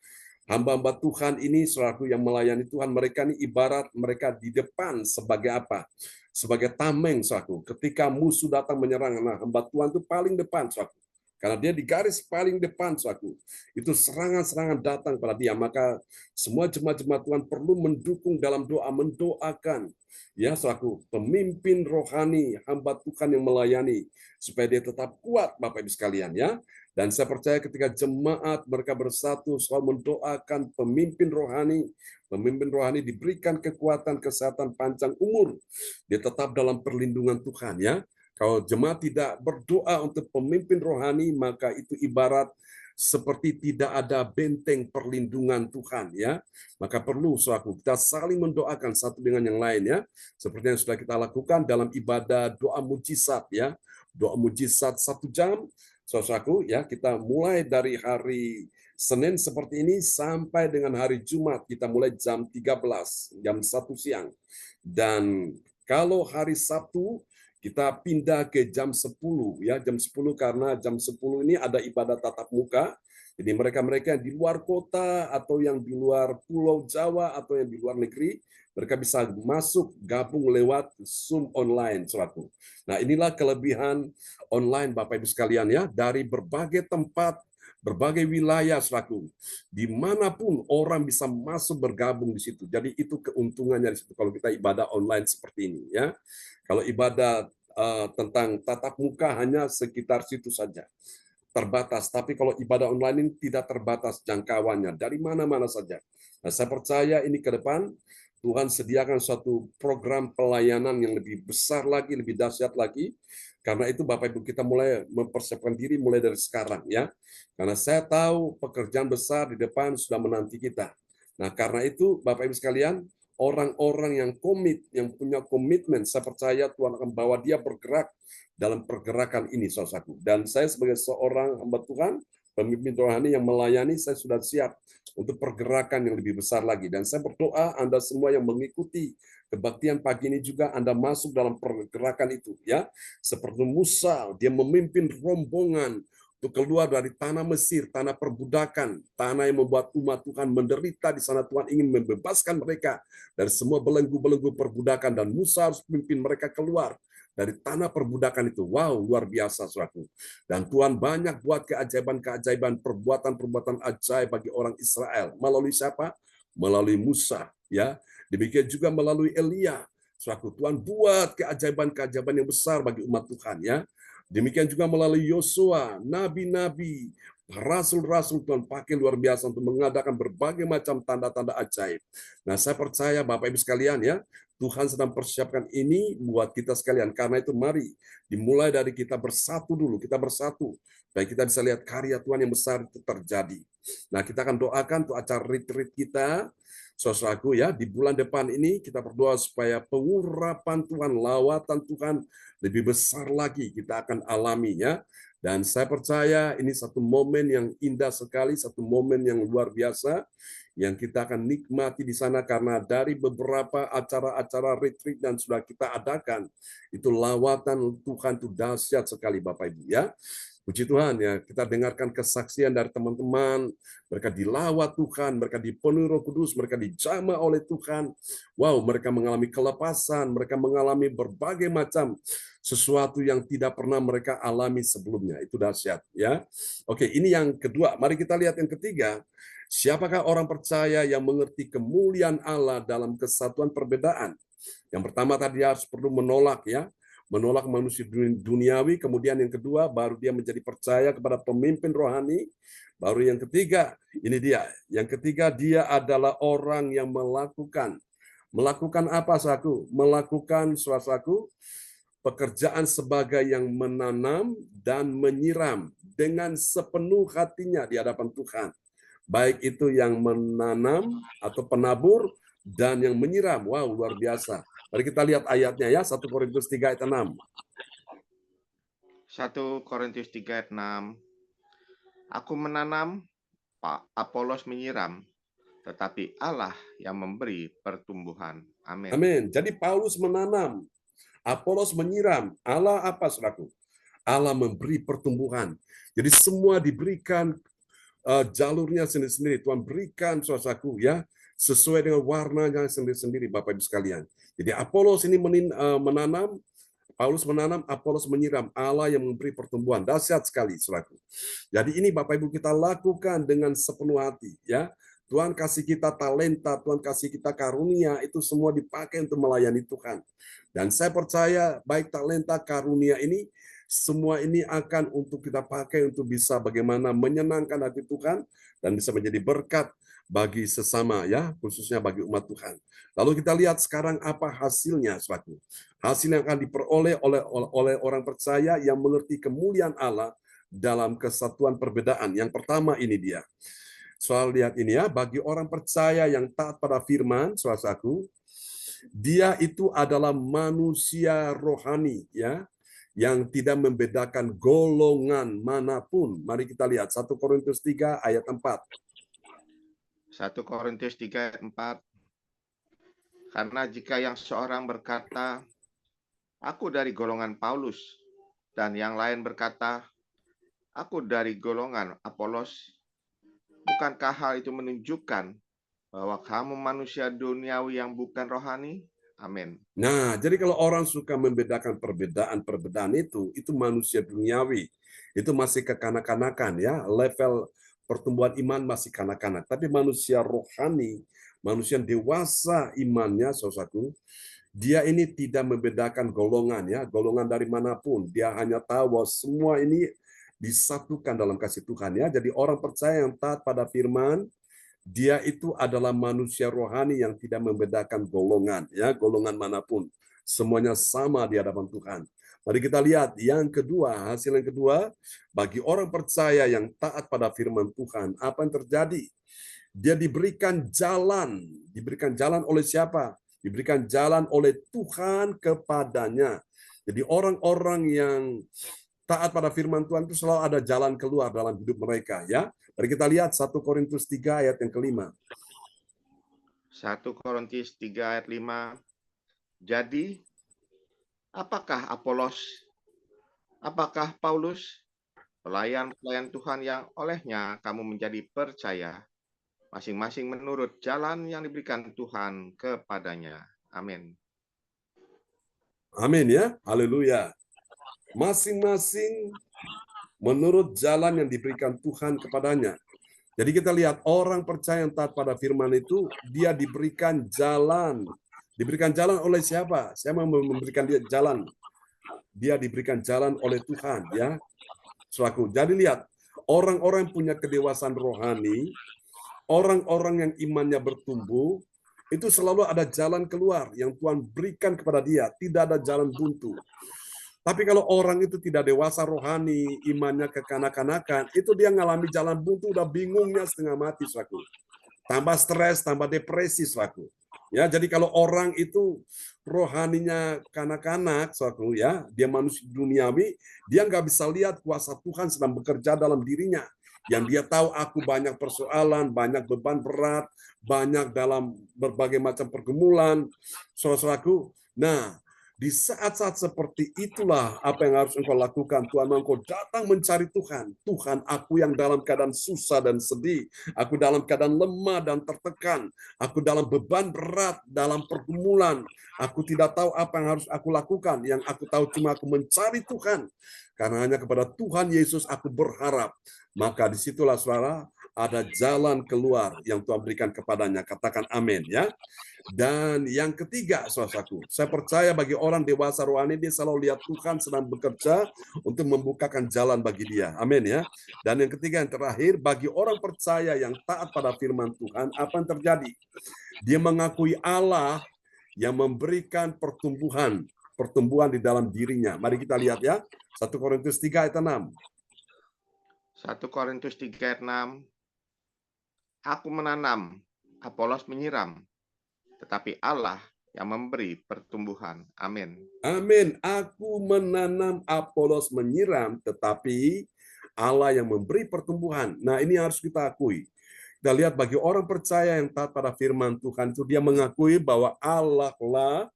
Speaker 2: hamba-hamba Tuhan ini, saudaraku, yang melayani Tuhan, mereka ini ibarat mereka di depan sebagai apa? Sebagai tameng, saudaraku. Ketika musuh datang menyerang, nah hamba Tuhan itu paling depan, saudaraku. Karena dia di garis paling depan, saudaraku. Itu serangan-serangan datang pada dia. Maka semua jemaat-jemaat Tuhan perlu mendukung dalam doa, mendoakan ya selaku pemimpin rohani hamba Tuhan yang melayani supaya dia tetap kuat, Bapak Ibu sekalian ya. Dan saya percaya ketika jemaat mereka bersatu selalu mendoakan pemimpin rohani diberikan kekuatan, kesehatan, panjang umur, dia tetap dalam perlindungan Tuhan ya. Kalau jemaat tidak berdoa untuk pemimpin rohani, maka itu ibarat seperti tidak ada benteng perlindungan Tuhan ya. Maka perlu saudaraku kita saling mendoakan satu dengan yang lain ya. Seperti yang sudah kita lakukan dalam ibadah doa mujizat ya. Doa mujizat 1 jam. Saudaraku ya, kita mulai dari hari Senin seperti ini sampai dengan hari Jumat kita mulai jam 13, jam 1 siang. Dan kalau hari Sabtu kita pindah ke jam 10 ya, jam 10 karena jam 10 ini ada ibadah tatap muka. Jadi mereka-mereka yang di luar kota atau yang di luar Pulau Jawa atau yang di luar negeri, mereka bisa masuk gabung lewat Zoom online, saudaraku. Nah, inilah kelebihan online Bapak Ibu sekalian ya, dari berbagai tempat, berbagai wilayah, saudaraku. Dimanapun orang bisa masuk bergabung di situ. Jadi itu keuntungannya di situ kalau kita ibadah online seperti ini ya. Kalau ibadah tentang tatap muka hanya sekitar situ saja, terbatas. Tapi kalau ibadah online ini tidak terbatas jangkauannya, dari mana-mana saja. Nah, saya percaya ini ke depan Tuhan sediakan suatu program pelayanan yang lebih besar lagi, lebih dahsyat lagi. Karena itu Bapak Ibu kita mulai mempersiapkan diri mulai dari sekarang ya. Karena saya tahu pekerjaan besar di depan sudah menanti kita. Nah, karena itu Bapak Ibu sekalian, orang-orang yang komit, yang punya komitmen, saya percaya Tuhan akan bawa dia bergerak dalam pergerakan ini, saudaraku. Dan saya sebagai seorang hamba Tuhan, pemimpin rohani yang melayani, saya sudah siap untuk pergerakan yang lebih besar lagi. Dan saya berdoa Anda semua yang mengikuti kebaktian pagi ini juga Anda masuk dalam pergerakan itu, ya. Seperti Musa, dia memimpin rombongan untuk keluar dari tanah Mesir, tanah perbudakan, tanah yang membuat umat Tuhan menderita di sana. Tuhan ingin membebaskan mereka dari semua belenggu-belenggu perbudakan, dan Musa harus memimpin mereka keluar dari tanah perbudakan itu. Wow, luar biasa, saudaraku. Dan Tuhan banyak buat keajaiban-keajaiban, perbuatan-perbuatan ajaib bagi orang Israel. Melalui siapa? Melalui Musa, ya. Demikian juga melalui Elia. Saudaraku, Tuhan buat keajaiban-keajaiban yang besar bagi umat Tuhan, ya. Demikian juga melalui Yosua, nabi-nabi, rasul-rasul Tuhan pakai luar biasa untuk mengadakan berbagai macam tanda-tanda ajaib. Nah, saya percaya Bapak Ibu sekalian ya, Tuhan sedang persiapkan ini buat kita sekalian. Karena itu mari dimulai dari kita bersatu dulu, kita bersatu. Supaya kita bisa lihat karya Tuhan yang besar itu terjadi. Nah, kita akan doakan untuk acara retreat kita, saudaraku ya, di bulan depan ini kita berdoa supaya pengurapan Tuhan, lawatan Tuhan lebih besar lagi kita akan alami ya. Dan saya percaya ini satu momen yang indah sekali, satu momen yang luar biasa yang kita akan nikmati di sana, karena dari beberapa acara-acara retreat dan sudah kita adakan, itu lawatan Tuhan itu dahsyat sekali Bapak Ibu ya. Puji Tuhan ya, kita dengarkan kesaksian dari teman-teman, mereka dilawat Tuhan, mereka dipenuhi Roh Kudus, mereka dijamah oleh Tuhan. Wow, mereka mengalami kelepasan, mereka mengalami berbagai macam sesuatu yang tidak pernah mereka alami sebelumnya. Itu dahsyat ya. Oke, ini yang kedua. Mari kita lihat yang ketiga. Siapakah orang percaya yang mengerti kemuliaan Allah dalam kesatuan perbedaan? Yang pertama tadi harus perlu menolak ya, menolak manusia duniawi, kemudian yang kedua baru dia menjadi percaya kepada pemimpin rohani, baru yang ketiga, ini dia. Yang ketiga dia adalah orang yang melakukan apa saudaraku? Melakukan saudaraku pekerjaan sebagai yang menanam dan menyiram dengan sepenuh hatinya di hadapan Tuhan. Baik itu yang menanam atau penabur dan yang menyiram. Wow, luar biasa. Mari kita lihat ayatnya ya, 1 Korintus 3 ayat 6.
Speaker 4: 1 Korintus 3 ayat 6. Aku menanam, Apolos menyiram, tetapi Allah yang memberi pertumbuhan. Amin.
Speaker 2: Amin. Jadi Paulus menanam, Apolos menyiram. Allah apa, saudaraku? Allah memberi pertumbuhan. Jadi semua diberikan jalurnya sendiri-sendiri. Tuhan berikan, saudaraku ya, sesuai dengan warnanya sendiri-sendiri, Bapak Ibu sekalian. Jadi Apolos ini menanam, Paulus menanam, Apolos menyiram. Allah yang memberi pertumbuhan. Dahsyat sekali, saudaraku. Jadi ini Bapak Ibu kita lakukan dengan sepenuh hati, ya. Tuhan kasih kita talenta, Tuhan kasih kita karunia, itu semua dipakai untuk melayani Tuhan. Dan saya percaya baik talenta, karunia ini, semua ini akan untuk kita pakai untuk bisa bagaimana menyenangkan hati Tuhan dan bisa menjadi berkat bagi sesama ya, khususnya bagi umat Tuhan. Lalu kita lihat sekarang apa hasilnya, saudaraku. Hasil yang akan diperoleh oleh orang percaya yang mengerti kemuliaan Allah dalam kesatuan perbedaan. Yang pertama ini dia. Soal lihat ini ya, bagi orang percaya yang taat pada firman, saudaraku, dia itu adalah manusia rohani ya, yang tidak membedakan golongan manapun. Mari kita lihat 1 Korintus 3 ayat 4.
Speaker 4: 1 Korintus 3 ayat 4. Karena jika yang seorang berkata, aku dari golongan Paulus, dan yang lain berkata, aku dari golongan Apolos, bukankah hal itu menunjukkan bahwa kamu manusia duniawi yang bukan rohani? Amin.
Speaker 2: Nah, jadi kalau orang suka membedakan perbedaan itu manusia duniawi. Itu masih kekanak-kanakan ya, level pertumbuhan iman masih kanak-kanak. Tapi manusia rohani, manusia dewasa imannya, saudaraku, dia ini tidak membedakan golongan ya, golongan dari manapun. Dia hanya tahu bahwa semua ini disatukan dalam kasih Tuhan ya. Jadi orang percaya yang taat pada firman, dia itu adalah manusia rohani yang tidak membedakan golongan ya, golongan manapun. Semuanya sama di hadapan Tuhan. Mari kita lihat yang kedua, hasil yang kedua, bagi orang percaya yang taat pada firman Tuhan, apa yang terjadi? Dia diberikan jalan oleh siapa? Diberikan jalan oleh Tuhan kepadanya. Jadi orang-orang yang taat pada firman Tuhan itu selalu ada jalan keluar dalam hidup mereka ya. Mari kita lihat 1 Korintus 3 ayat yang kelima.
Speaker 4: 1 Korintus 3 ayat 5. Jadi, apakah Apolos, apakah Paulus, pelayan-pelayan Tuhan yang olehnya kamu menjadi percaya, masing-masing menurut jalan yang diberikan Tuhan kepadanya. Amin.
Speaker 2: Amin ya, haleluya. Masing-masing menurut jalan yang diberikan Tuhan kepadanya. Jadi kita lihat orang percaya yang taat pada firman itu, dia diberikan jalan. Diberikan jalan oleh siapa? Siapa memberikan dia jalan? Dia diberikan jalan oleh Tuhan ya. Selaku. Jadi lihat, orang-orang yang punya kedewasaan rohani, orang-orang yang imannya bertumbuh, itu selalu ada jalan keluar yang Tuhan berikan kepada dia. Tidak ada jalan buntu. Tapi kalau orang itu tidak dewasa rohani, imannya kekanak-kanakan, itu dia ngalami jalan buntu, udah bingungnya setengah mati, saudaraku. Tambah stres, tambah depresi, saudaraku. Ya, jadi kalau orang itu rohaninya kanak-kanak, saudaraku, ya, dia manusia duniawi, dia nggak bisa lihat kuasa Tuhan sedang bekerja dalam dirinya. Yang dia tahu aku banyak persoalan, banyak beban berat, banyak dalam berbagai macam pergumulan, saudaraku. Nah, Di saat-saat seperti itulah apa yang harus engkau lakukan. Tuhan, engkau datang mencari Tuhan. Tuhan, aku yang dalam keadaan susah dan sedih. Aku dalam keadaan lemah dan tertekan. Aku dalam beban berat, dalam pergumulan. Aku tidak tahu apa yang harus aku lakukan. Yang aku tahu cuma aku mencari Tuhan. Karena hanya kepada Tuhan Yesus aku berharap. Maka disitulah saudara, ada jalan keluar yang Tuhan berikan kepadanya. Katakan amin ya. Dan yang ketiga, saudaraku, saya percaya bagi orang dewasa rohani, dia selalu lihat Tuhan sedang bekerja untuk membukakan jalan bagi dia. Amin ya. Dan yang ketiga, yang terakhir, bagi orang percaya yang taat pada firman Tuhan, apa yang terjadi? Dia mengakui Allah yang memberikan pertumbuhan di dalam dirinya. Mari kita lihat ya. 1 Korintus 3 ayat 6.
Speaker 4: 1 Korintus 3 ayat 6. Aku menanam, Apolos menyiram, tetapi Allah yang memberi pertumbuhan. Amin.
Speaker 2: Amin. Aku menanam, Apolos menyiram, tetapi Allah yang memberi pertumbuhan. Nah, ini harus kita akui. Kita lihat bagi orang percaya yang taat pada firman Tuhan itu, dia mengakui bahwa Allah lah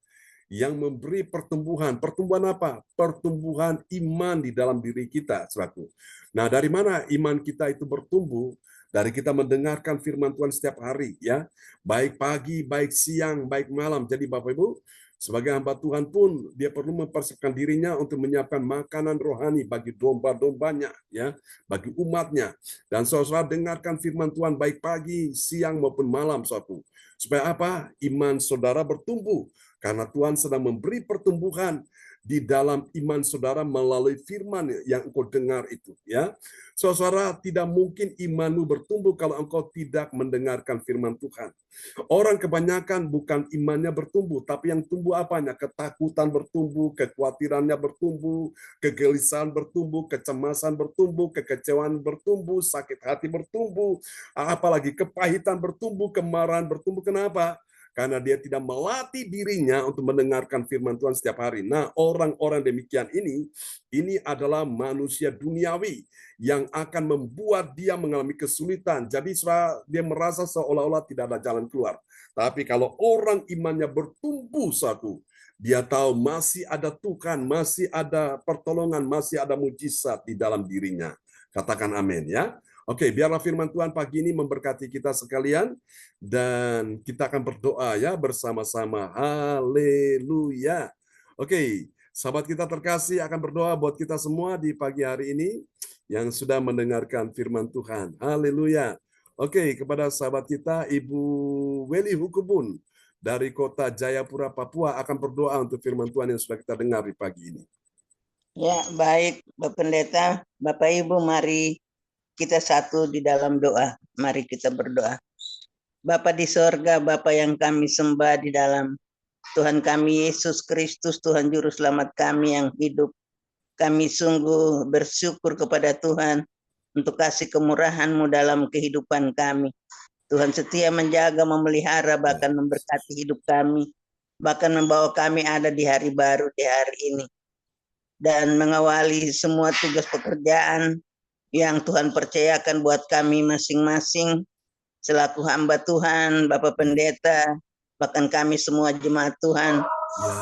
Speaker 2: yang memberi pertumbuhan. Pertumbuhan apa? Pertumbuhan iman di dalam diri kita, saudaraku. Nah, dari mana iman kita itu bertumbuh? Dari kita mendengarkan firman Tuhan setiap hari, ya. Baik pagi, baik siang, baik malam. Jadi Bapak Ibu, sebagai hamba Tuhan pun dia perlu mempersiapkan dirinya untuk menyiapkan makanan rohani bagi domba-dombanya, ya, bagi umatnya. Dan saudara dengarkan firman Tuhan baik pagi, siang maupun malam, saudaraku. Supaya apa? Iman saudara bertumbuh. Karena Tuhan sedang memberi pertumbuhan di dalam iman saudara melalui firman yang engkau dengar itu, ya. Saudara, tidak mungkin imanmu bertumbuh kalau engkau tidak mendengarkan firman Tuhan. Orang kebanyakan bukan imannya bertumbuh, tapi yang tumbuh apanya? Ketakutan bertumbuh, kekhawatirannya bertumbuh, kegelisahan bertumbuh, kecemasan bertumbuh, kekecewaan bertumbuh, sakit hati bertumbuh, apalagi kepahitan bertumbuh, kemarahan bertumbuh. Kenapa? Karena dia tidak melatih dirinya untuk mendengarkan firman Tuhan setiap hari. Nah, orang-orang demikian ini adalah manusia duniawi yang akan membuat dia mengalami kesulitan. Jadi dia merasa seolah-olah tidak ada jalan keluar. Tapi kalau orang imannya bertumbuh dia tahu masih ada Tuhan, masih ada pertolongan, masih ada mujizat di dalam dirinya. Katakan amin ya. Oke, biarlah firman Tuhan pagi ini memberkati kita sekalian. Dan kita akan berdoa ya bersama-sama. Haleluya. Oke, sahabat kita terkasih akan berdoa buat kita semua di pagi hari ini yang sudah mendengarkan firman Tuhan. Haleluya. Oke, kepada sahabat kita, Ibu Weli Hukubun dari kota Jayapura, Papua akan berdoa untuk firman Tuhan yang sudah kita dengar di pagi ini.
Speaker 5: Ya, baik Bapak Pendeta, Bapak Ibu, mari kita satu di dalam doa. Mari kita berdoa. Bapa di sorga, Bapa yang kami sembah di dalam Tuhan kami Yesus Kristus, Tuhan Juru Selamat kami yang hidup. Kami sungguh bersyukur kepada Tuhan untuk kasih kemurahan-Mu dalam kehidupan kami. Tuhan setia menjaga, memelihara, bahkan memberkati hidup kami. Bahkan membawa kami ada di hari baru, di hari ini. Dan mengawali semua tugas pekerjaan yang Tuhan percayakan buat kami masing-masing selaku hamba Tuhan, Bapak Pendeta, bahkan kami semua jemaat Tuhan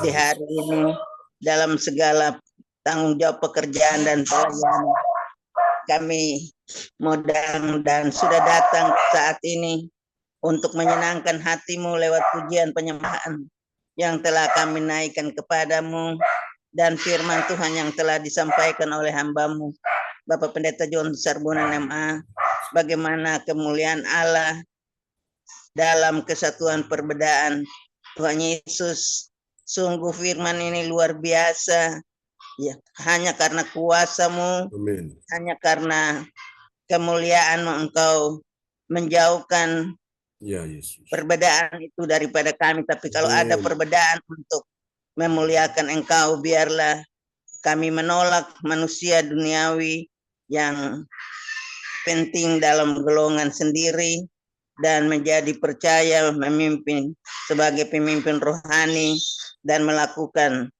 Speaker 5: di hari ini dalam segala tanggung jawab pekerjaan dan pelayanan. Kami modang dan sudah datang saat ini untuk menyenangkan hati-Mu lewat pujian penyembahan yang telah kami naikkan kepadamu dan firman Tuhan yang telah disampaikan oleh hamba-Mu Bapak Pendeta John Sarbunan MA, bagaimana kemuliaan Allah dalam kesatuan perbedaan. Tuhan Yesus, sungguh firman ini luar biasa. Ya, hanya karena kuasa-Mu,
Speaker 2: Amin.
Speaker 5: hanya karena kemuliaan-Mu Engkau menjauhkan
Speaker 2: Ya, Yesus.
Speaker 5: perbedaan itu daripada kami. Tapi kalau ada perbedaan untuk memuliakan Engkau, biarlah kami menolak manusia duniawi yang penting dalam golongan sendiri dan menjadi percaya memimpin sebagai pemimpin rohani dan melakukan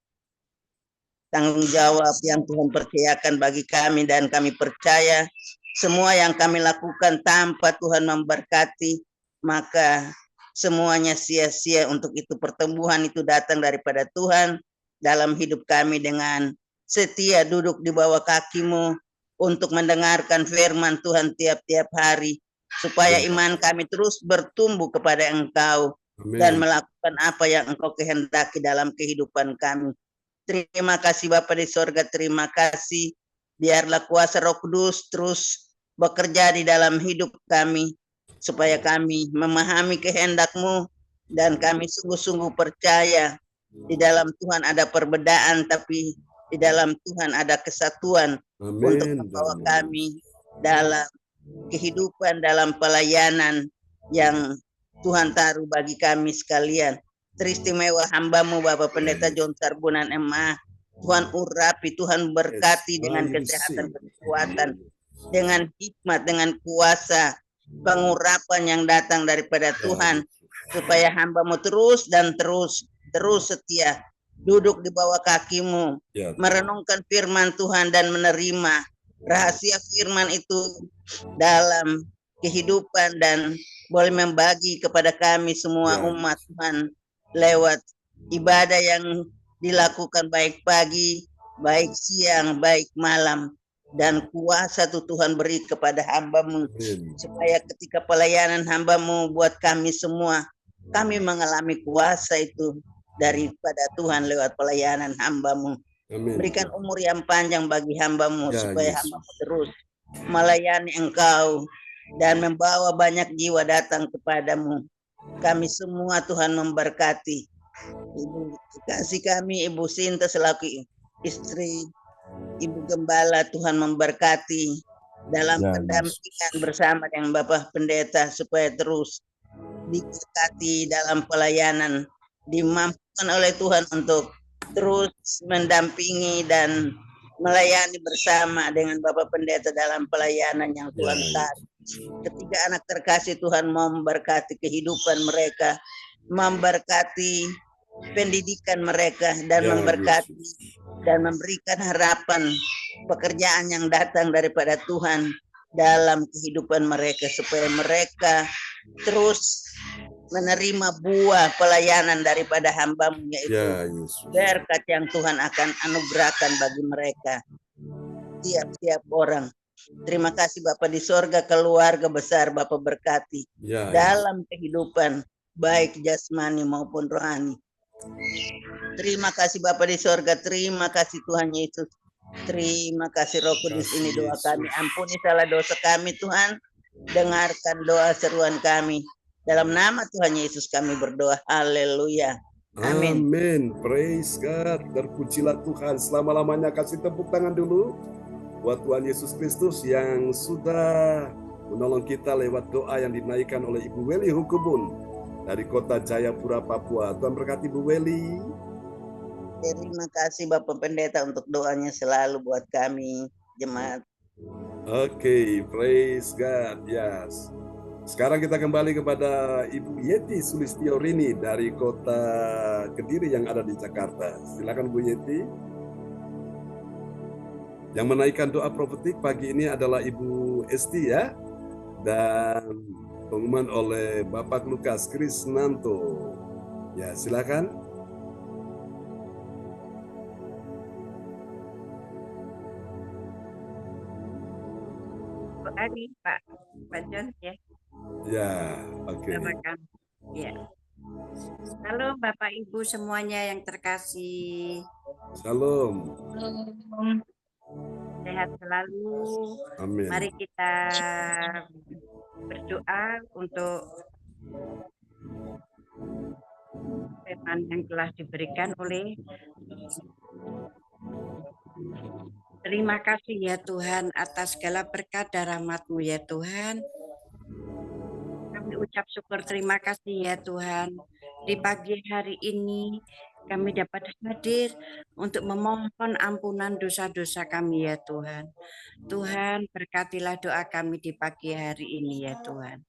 Speaker 5: tanggung jawab yang Tuhan percayakan bagi kami, dan kami percaya semua yang kami lakukan tanpa Tuhan memberkati maka semuanya sia-sia. Untuk itu pertumbuhan itu datang daripada Tuhan dalam hidup kami dengan setia duduk di bawah kaki-Mu untuk mendengarkan firman Tuhan tiap-tiap hari, supaya
Speaker 2: Ya.
Speaker 5: iman kami terus bertumbuh kepada Engkau dan
Speaker 2: Amin.
Speaker 5: melakukan apa yang Engkau kehendaki dalam kehidupan kami. Terima kasih Bapa di sorga, terima kasih. Biarlah kuasa Roh Kudus terus bekerja di dalam hidup kami, supaya kami memahami kehendak-Mu dan kami sungguh-sungguh percaya di dalam Tuhan ada perbedaan, tapi di dalam Tuhan ada kesatuan untuk
Speaker 2: Amin.
Speaker 5: membawa kami dalam kehidupan, dalam pelayanan yang Tuhan taruh bagi kami sekalian. Teristimewa hamba-Mu Bapak Pendeta John Sarbunan MA. Tuhan urapi, Tuhan berkati dengan kesehatan, kekuatan, dengan hikmat, dengan kuasa, pengurapan yang datang daripada Tuhan, supaya hamba-Mu terus dan terus setia duduk di bawah kaki-Mu,
Speaker 2: Ya.
Speaker 5: merenungkan firman Tuhan dan menerima rahasia firman itu dalam kehidupan, dan boleh membagi kepada kami semua
Speaker 2: Ya.
Speaker 5: umat Tuhan lewat ibadah yang dilakukan baik pagi, baik siang, baik malam, dan kuasa Tuhan beri kepada hamba-Mu,
Speaker 2: Amin.
Speaker 5: supaya ketika pelayanan hamba-Mu buat kami semua, kami mengalami kuasa itu daripada Tuhan lewat pelayanan hamba-Mu.
Speaker 2: Amin.
Speaker 5: Berikan umur yang panjang bagi hamba-Mu,
Speaker 2: Ya,
Speaker 5: supaya
Speaker 2: Yesus.
Speaker 5: hamba-Mu terus melayani Engkau dan membawa banyak jiwa datang kepadamu. Kami semua Tuhan memberkati. Ibu kasih kami, Ibu Sinta selaku istri Ibu Gembala, Tuhan memberkati dalam
Speaker 2: Ya,
Speaker 5: pendampingan bersama dengan Bapak Pendeta, supaya terus diberkati dalam pelayanan, dimampukan oleh Tuhan untuk terus mendampingi dan melayani bersama dengan Bapak Pendeta dalam pelayanan yang Tuhan taruh. Ketiga anak terkasih Tuhan memberkati kehidupan mereka, memberkati pendidikan mereka, dan
Speaker 2: Ya,
Speaker 5: memberkati
Speaker 2: Yesus.
Speaker 5: dan memberikan harapan pekerjaan yang datang daripada Tuhan dalam kehidupan mereka, supaya mereka terus menerima buah pelayanan daripada hamba-Mu, yaitu
Speaker 2: Ya, Yesus.
Speaker 5: berkat yang Tuhan akan anugerahkan bagi mereka, tiap-tiap orang. Terima kasih Bapak di sorga, keluarga besar Bapak berkati
Speaker 2: Ya,
Speaker 5: dalam kehidupan baik jasmani maupun rohani. Terima kasih Bapak di sorga, terima kasih Tuhan Yesus, terima kasih Roh Kudus. Ini doa kami, ampuni salah dosa kami Tuhan, dengarkan doa seruan kami, dalam nama Tuhan Yesus kami berdoa, haleluya, amin.
Speaker 2: Amin. Praise God. Terpujilah Tuhan. Selama-lamanya kasih tepuk tangan dulu buat Tuhan Yesus Kristus yang sudah menolong kita lewat doa yang dinaikkan oleh Ibu Weli Hukubun dari kota Jayapura, Papua. Tuhan berkati Bu Weli.
Speaker 5: Terima kasih Bapak Pendeta untuk doanya selalu buat kami jemaat.
Speaker 2: Oke, praise God. Yes. Sekarang kita kembali kepada Ibu Yeti Sulistiorini dari kota Kediri yang ada di Jakarta. Silakan Bu Yeti. Yang menaikkan doa profetik pagi ini adalah Ibu Esti ya. Dan pengumuman oleh Bapak Lukas Krisnanto. Ya, silakan.
Speaker 6: Hari Pak John ya.
Speaker 2: Ya, oke.
Speaker 6: Silakan. Ya. Halo Bapak Ibu semuanya yang terkasih.
Speaker 2: Shalom.
Speaker 6: Sehat selalu.
Speaker 2: Amin.
Speaker 6: Mari kita berdoa untuk firman yang telah diberikan oleh. Terima kasih ya Tuhan atas segala berkat dan rahmat-Mu ya Tuhan. Kami ucap syukur terima kasih ya Tuhan. Di pagi hari ini kami dapat hadir untuk memohon ampunan dosa-dosa kami ya Tuhan. Tuhan berkatilah doa kami di pagi hari ini ya Tuhan.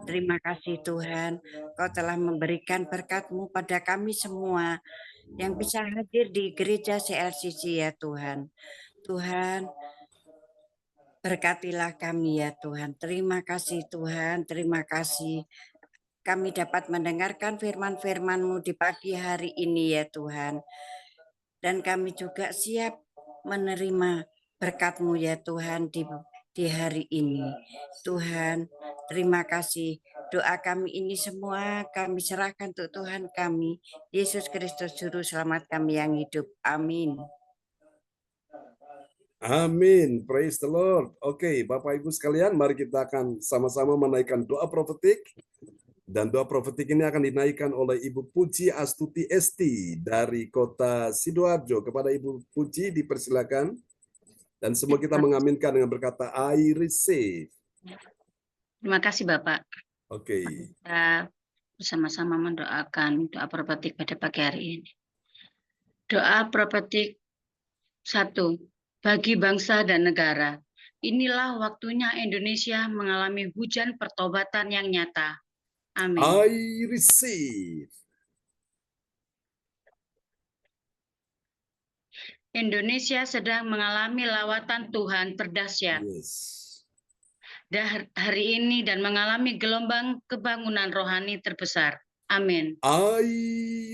Speaker 6: Terima kasih Tuhan, Kau telah memberikan berkat-Mu pada kami semua yang bisa hadir di gereja CLCC ya Tuhan. Tuhan, berkatilah kami ya Tuhan. Terima kasih Tuhan, terima kasih. Kami dapat mendengarkan firman-firman-Mu di pagi hari ini ya Tuhan. dan kami juga siap menerima berkat-Mu ya Tuhan di hari ini. Tuhan, terima kasih. Doa kami ini semua kami serahkan untuk Tuhan kami, Yesus Kristus Juru Selamat kami yang hidup. Amin.
Speaker 2: Amin. Praise the Lord. Oke, Bapak Ibu sekalian, mari kita akan sama-sama menaikkan doa profetik. Dan doa profetik ini akan dinaikkan oleh Ibu Puji Astuti Esti dari kota Sidoarjo. Kepada Ibu Puji dipersilakan. Dan semua kita mengaminkan dengan berkata, I receive.
Speaker 7: Terima kasih Bapak.
Speaker 2: Oke.
Speaker 7: Kita bersama-sama mendoakan doa profetik pada pagi hari ini. Doa profetik 1. Bagi bangsa dan negara. Inilah waktunya Indonesia mengalami hujan pertobatan yang nyata. Amin.
Speaker 2: I receive.
Speaker 7: Indonesia sedang mengalami lawatan Tuhan terdahsyat.
Speaker 2: Yes.
Speaker 7: Hari ini dan mengalami gelombang kebangunan rohani terbesar. Amin.
Speaker 2: I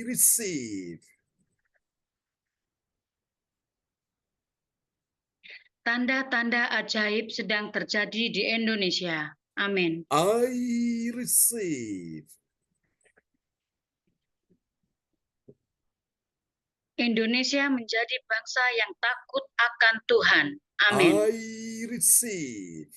Speaker 2: receive.
Speaker 7: Tanda-tanda ajaib sedang terjadi di Indonesia. Amin.
Speaker 2: I receive.
Speaker 7: Indonesia menjadi bangsa yang takut akan Tuhan. Amin.
Speaker 2: I receive.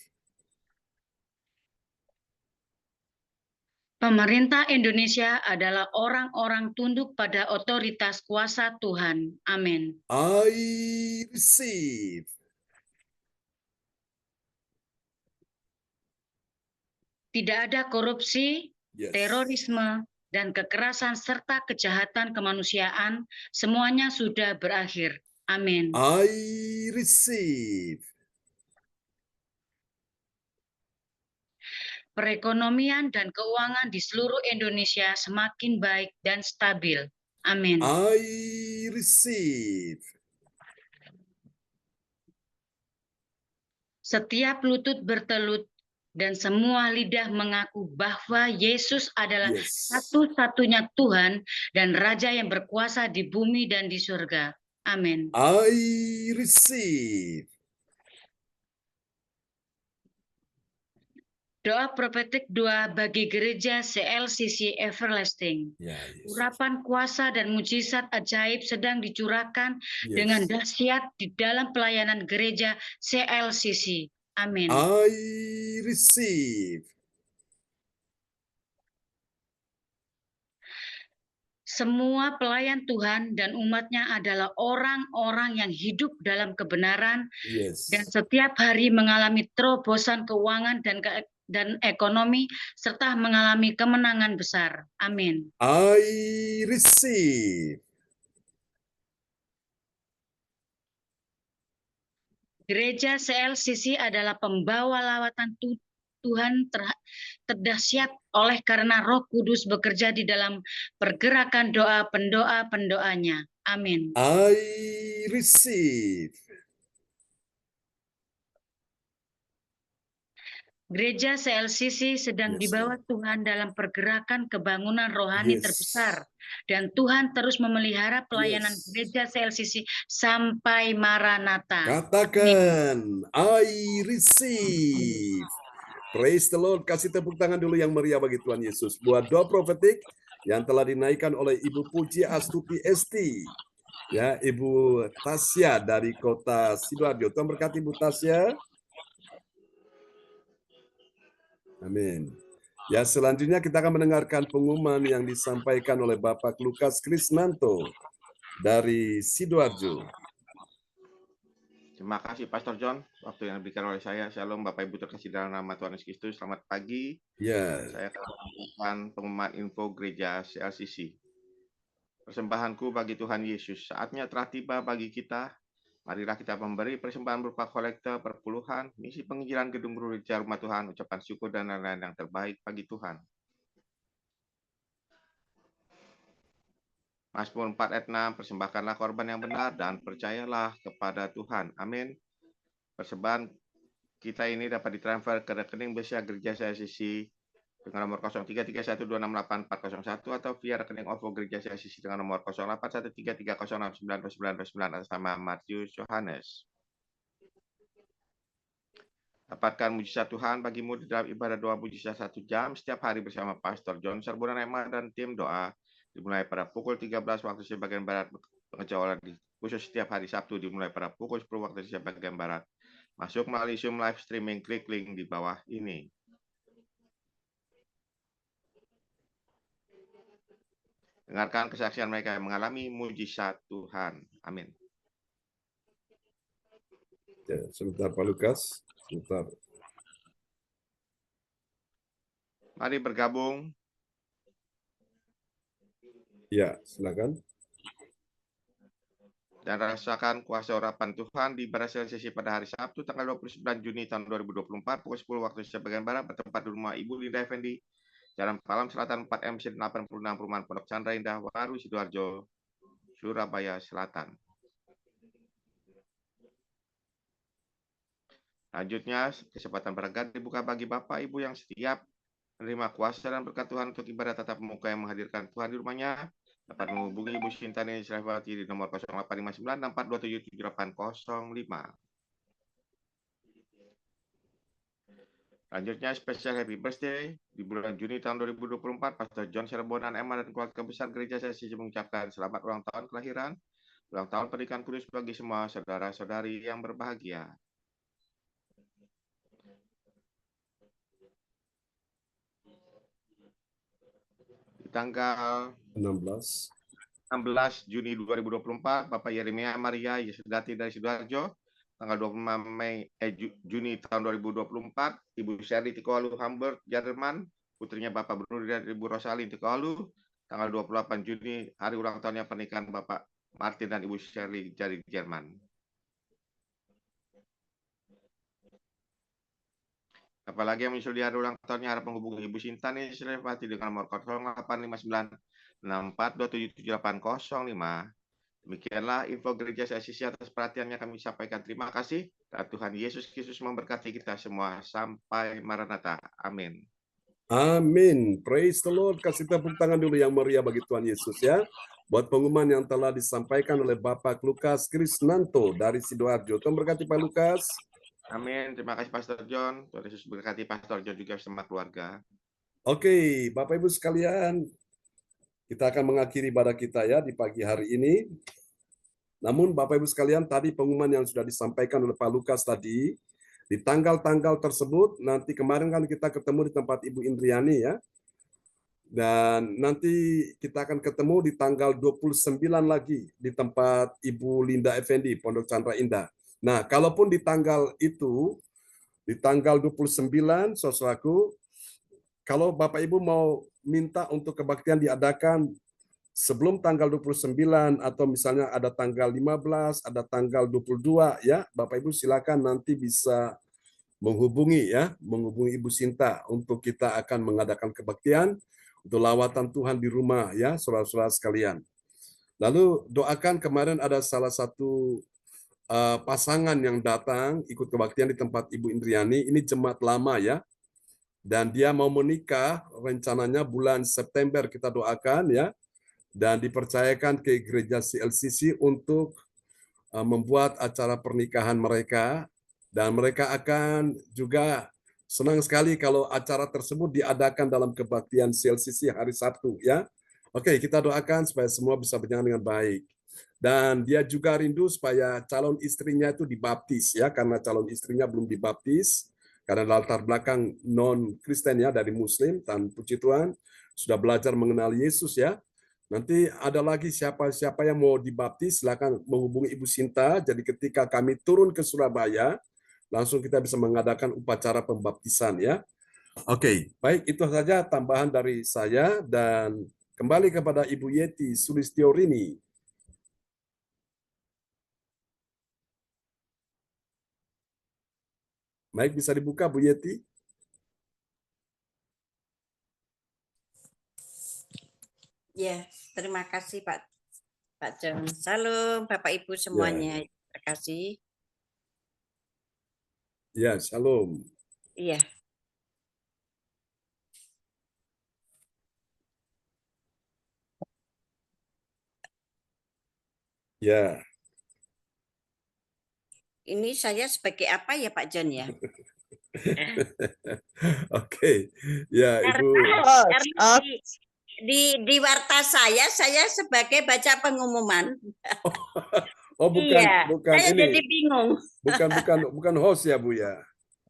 Speaker 7: Pemerintah Indonesia adalah orang-orang tunduk pada otoritas kuasa Tuhan. Amin.
Speaker 2: I receive.
Speaker 7: Tidak ada korupsi,
Speaker 2: Yes.
Speaker 7: terorisme, dan kekerasan serta kejahatan kemanusiaan. Semuanya sudah berakhir. Amin.
Speaker 2: I receive.
Speaker 7: Perekonomian dan keuangan di seluruh Indonesia semakin baik dan stabil. Amin.
Speaker 2: I receive.
Speaker 7: Setiap lutut bertelut dan semua lidah mengaku bahwa Yesus adalah
Speaker 2: Yes.
Speaker 7: satu-satunya Tuhan dan Raja yang berkuasa di bumi dan di surga. Amin.
Speaker 2: I receive.
Speaker 7: Doa profetik 2 bagi gereja CLCC Everlasting.
Speaker 2: Ya, Yesus.
Speaker 7: Urapan kuasa dan mujizat ajaib sedang dicurahkan
Speaker 2: Yes.
Speaker 7: dengan dahsyat di dalam pelayanan gereja CLCC. Amin.
Speaker 2: I receive.
Speaker 7: Semua pelayan Tuhan dan umatnya adalah orang-orang yang hidup dalam kebenaran
Speaker 2: Yes.
Speaker 7: dan setiap hari mengalami terobosan keuangan dan ekonomi serta mengalami kemenangan besar. Amin.
Speaker 2: I receive.
Speaker 7: Gereja CLCC adalah pembawa lawatan Tuhan terdahsyat oleh karena Roh Kudus bekerja di dalam pergerakan doa pendoa-pendoanya. Amin.
Speaker 2: I receive.
Speaker 7: Gereja CLCC sedang
Speaker 2: Yes,
Speaker 7: dibawa
Speaker 2: Lord.
Speaker 7: Tuhan dalam pergerakan kebangunan rohani
Speaker 2: Yes.
Speaker 7: terbesar. Dan Tuhan terus memelihara pelayanan
Speaker 2: Yes.
Speaker 7: gereja CLCC sampai Maranatha.
Speaker 2: Katakan, I receive. Praise the Lord. Kasih tepuk tangan dulu yang meriah bagi Tuhan Yesus. Buat doa profetik yang telah dinaikkan oleh Ibu Puji Astuti Esti. Ya, Ibu Tasya dari kota Sidoarjo. Tuhan berkati Ibu Tasya. Amin. Ya, selanjutnya kita akan mendengarkan pengumuman yang disampaikan oleh Bapak Lukas Krisnanto dari Sidoarjo.
Speaker 4: Terima kasih Pastor John, waktu yang diberikan oleh saya. Shalom Bapak Ibu terkasih dalam nama Tuhan Yesus Kristus. Selamat pagi.
Speaker 2: Ya,
Speaker 4: Saya akan memberikan pengumuman info gereja CLCC. Persembahanku bagi Tuhan Yesus. Saatnya telah tiba bagi kita. Marilah kita memberi persembahan berupa kolekte, perpuluhan, misi penginjilan gedung gereja rumah Tuhan, ucapan syukur dan lain-lain yang terbaik bagi Tuhan. Mazmur 4 ayat 6, persembahkanlah korban yang benar dan percayalah kepada Tuhan. Amin. Persembahan kita ini dapat ditransfer ke rekening besar gereja CLCC dengan nomor 0331268401 atau via rekening OVO Gereja CICC dengan nomor 0813306929 atas nama Matius Yohanes. Dapatkan mujizat Tuhan bagimu di dalam ibadah doa mujizat 1 jam setiap hari bersama Pastor John Sarbunan Ema dan tim doa, dimulai pada pukul 13 waktu Indonesia bagian Barat, pengejawalan khusus setiap hari Sabtu dimulai pada pukul 10 waktu Indonesia bagian Barat. Masuk melalui Zoom live streaming, klik link di bawah ini. Dengarkan kesaksian mereka yang mengalami mujizat Tuhan. Amin.
Speaker 2: Ya, sebentar Pak Lukas. Sebentar.
Speaker 4: Mari bergabung.
Speaker 2: Ya, silakan.
Speaker 4: Dan rasakan kuasa urapan Tuhan di ibadah sesi pada hari Sabtu tanggal 29 Juni tahun 2024 pukul 10 waktu Indonesia bagian Barat bertempat di rumah Ibu Linda Effendi, Jalan Palam Selatan 4 MC 86 Perumahan Pondok Chandra Indah, Waru, Sidoarjo, Surabaya Selatan. Selanjutnya, kesempatan berkat dibuka bagi Bapak Ibu yang setiap menerima kuasa dan berkat Tuhan untuk ibadah tatap muka yang menghadirkan Tuhan di rumahnya, dapat menghubungi Ibu Sintani Sylvawati di nomor 085964277805. Selanjutnya, spesial happy birthday di bulan Juni tahun 2024, Pastor John Sarbunan Ema dan keluarga besar gereja CICC mengucapkan selamat ulang tahun kelahiran, ulang tahun pernikahan kudus bagi semua saudara-saudari yang berbahagia. Tanggal
Speaker 2: 16.
Speaker 4: 16 Juni 2024, Bapak Yeremia Maria Yesudati dari Sidoarjo. Tanggal 25 Juni tahun 2024, Ibu Sherly Tikoalu Hamburg, Jerman. Putrinya Bapak Bruno dan Ibu Rosalin Tikoalu. Tanggal 28 Juni, hari ulang tahunnya pernikahan Bapak Martin dan Ibu Sherly dari Jerman. Apalagi yang menyusul di hari ulang tahunnya harap menghubungi Ibu Sintani Sylvawati dengan nomor 085964277805. Demikianlah info gereja CICC atas perhatiannya kami sampaikan. Terima kasih. Dan Tuhan Yesus Kristus memberkati kita semua. Sampai Maranatha. Amin.
Speaker 2: Amin. Praise the Lord. Kasih tepuk tangan dulu yang meriah bagi Tuhan Yesus ya. Buat pengumuman yang telah disampaikan oleh Bapak Lukas Krisnanto dari Sidoarjo. Tuhan berkati Pak Lukas.
Speaker 4: Amin. Terima kasih Pastor John. Tuhan Yesus berkati Pastor John juga bersama keluarga.
Speaker 2: Oke, Bapak Ibu sekalian, kita akan mengakhiri ibadah kita ya di pagi hari ini. Namun Bapak Ibu sekalian, tadi pengumuman yang sudah disampaikan oleh Pak Lukas tadi, di tanggal-tanggal tersebut, nanti kemarin kan kita ketemu di tempat Ibu Indriani ya. Dan nanti kita akan ketemu di tanggal 29 lagi di tempat Ibu Linda Effendi, Pondok Chandra Indah. Nah, kalaupun di tanggal itu, di tanggal 29, saudaraku, kalau Bapak Ibu mau minta untuk kebaktian diadakan sebelum tanggal 29 atau misalnya ada tanggal 15, ada tanggal 22 ya, Bapak Ibu silakan nanti bisa menghubungi Ibu Sinta untuk kita akan mengadakan kebaktian untuk lawatan Tuhan di rumah ya, saudara-saudara sekalian. Lalu doakan kemarin ada salah satu pasangan yang datang ikut kebaktian di tempat Ibu Indriani, ini jemaat lama ya. Dan dia mau menikah rencananya bulan September, kita doakan ya. Dan dipercayakan ke gereja CLCC untuk membuat acara pernikahan mereka. Dan mereka akan juga senang sekali kalau acara tersebut diadakan dalam kebaktian CLCC hari Sabtu ya. Oke, kita doakan supaya semua bisa berjalan dengan baik. Dan dia juga rindu supaya calon istrinya itu dibaptis ya, karena calon istrinya belum dibaptis karena latar belakang non-Kristen ya, dari Muslim. Dan puji Tuhan sudah belajar mengenal Yesus ya. Nanti ada lagi siapa yang mau dibaptis, silakan menghubungi Ibu Sinta. Jadi ketika kami turun ke Surabaya, langsung kita bisa mengadakan upacara pembaptisan ya. Oke, baik, itu saja tambahan dari saya, dan kembali kepada Ibu Yeti Sulistiorini. Baik, bisa dibuka Bu Yeti.
Speaker 6: Ya, terima kasih Pak John. Salam Bapak Ibu semuanya. Terima kasih.
Speaker 2: Ya, shalom.
Speaker 6: Iya.
Speaker 2: Ya,
Speaker 6: Ini saya sebagai apa ya Pak John ya?
Speaker 2: oke. Ya, Ibu.
Speaker 6: Karena
Speaker 5: Oh,
Speaker 6: di warta saya sebagai baca pengumuman.
Speaker 2: Oh, bukan
Speaker 6: Iya,
Speaker 2: bukan
Speaker 6: saya
Speaker 2: ini.
Speaker 6: jadi bingung.
Speaker 2: Bukan host ya, Bu ya.